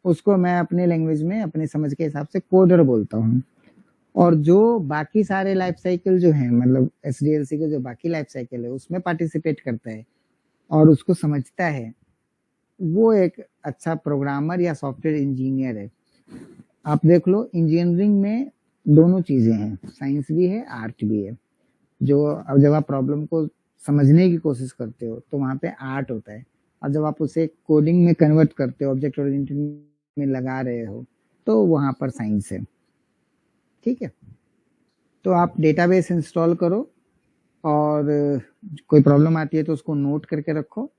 उसको मैं अपने लैंग्वेज में अपने समझ के हिसाब से कोडर बोलता हूँ। और जो बाकी सारे लाइफ साइकिल जो है, मतलब एसडीएलसी के जो बाकी लाइफ साइकिल है उसमें पार्टिसिपेट करता है और उसको समझता है, वो एक अच्छा प्रोग्रामर या सॉफ्टवेयर इंजीनियर है। आप देख लो, इंजीनियरिंग में दोनों चीजें हैं, साइंस भी है, आर्ट भी है। जो अब जब आप प्रॉब्लम को समझने की कोशिश करते हो तो वहां पे आर्ट होता है, और जब आप उसे कोडिंग में कन्वर्ट करते हो, ऑब्जेक्ट ओरिएंटेड में लगा रहे हो, तो वहां पर साइंस है। ठीक है, तो आप डेटाबेस इंस्टॉल करो और कोई प्रॉब्लम आती है तो उसको नोट करके रखो।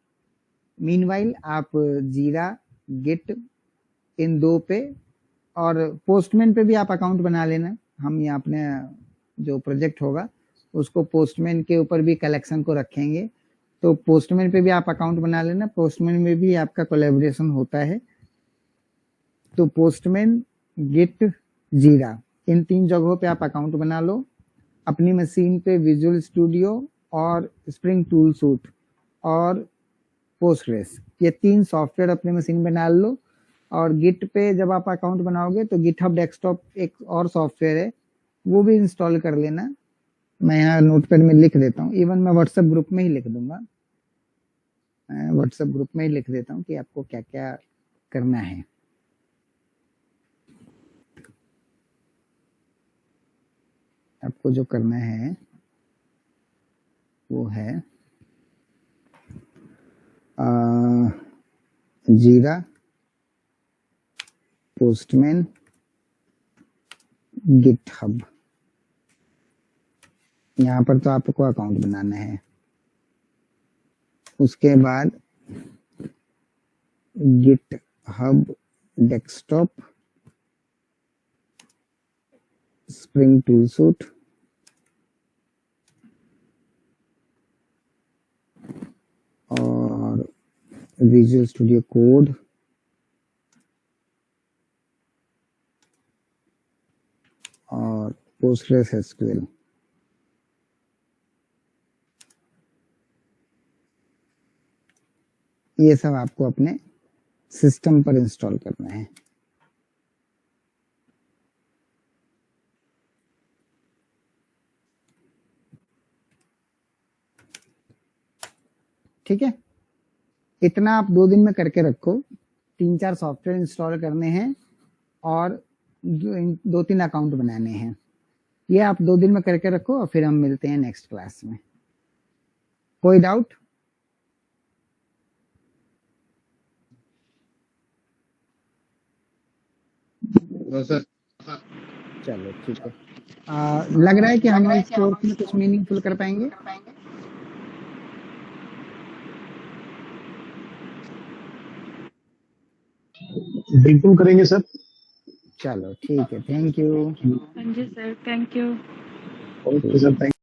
मीनवाइल आप जीरा, गिट, इन 2 पे और पोस्टमैन पे भी आप अकाउंट बना लेना। हम यहाँ अपने जो प्रोजेक्ट होगा उसको पोस्टमैन के ऊपर भी कलेक्शन को रखेंगे, तो पोस्टमैन पे भी आप अकाउंट बना लेना। पोस्टमैन में भी आपका कोलैबोरेशन होता है, तो पोस्टमैन, गिट, जीरा, इन 3 जगहों पे आप अकाउंट बना लो। अपनी मशीन पे विजुअल स्टूडियो और स्प्रिंग टूल सूट और पोस्टग्रेस, ये 3 सॉफ्टवेयर अपने मशीन में डाल लो। और गिट पे जब आप अकाउंट बनाओगे तो गिटहब डेस्कटॉप एक और सॉफ्टवेयर है, वो भी इंस्टॉल कर लेना। मैं यहाँ नोटपैड में लिख देता हूँ, इवन मैं व्हाट्सएप ग्रुप में ही लिख दूंगा, व्हाट्सएप ग्रुप में ही लिख देता हूँ कि आपको क्या क्या करना है। आपको जो करना है वो है जीरा, पोस्टमैन, गिटहब। यहाँ पर तो आपको अकाउंट बनाना है। उसके बाद GitHub desktop, spring tool suit, और विजुअल स्टूडियो कोड, और पोस्टग्रेस एसक्यूएल। ये सब आपको अपने सिस्टम पर इंस्टॉल करना है। ठीक है, इतना आप 2 दिन में करके रखो। 3-4 सॉफ्टवेयर इंस्टॉल करने हैं और 2-3 अकाउंट बनाने हैं। ये आप 2 दिन में करके रखो और फिर हम मिलते हैं नेक्स्ट क्लास में। कोई डाउट? सर चलो ठीक है। लग रहा है कि हम इस कोर्स में कुछ मीनिंगफुल कर पाएंगे। बिल्कुल करेंगे सर। चलो ठीक है, थैंक यू। हाँ जी sir, thank you. Okay sir, thank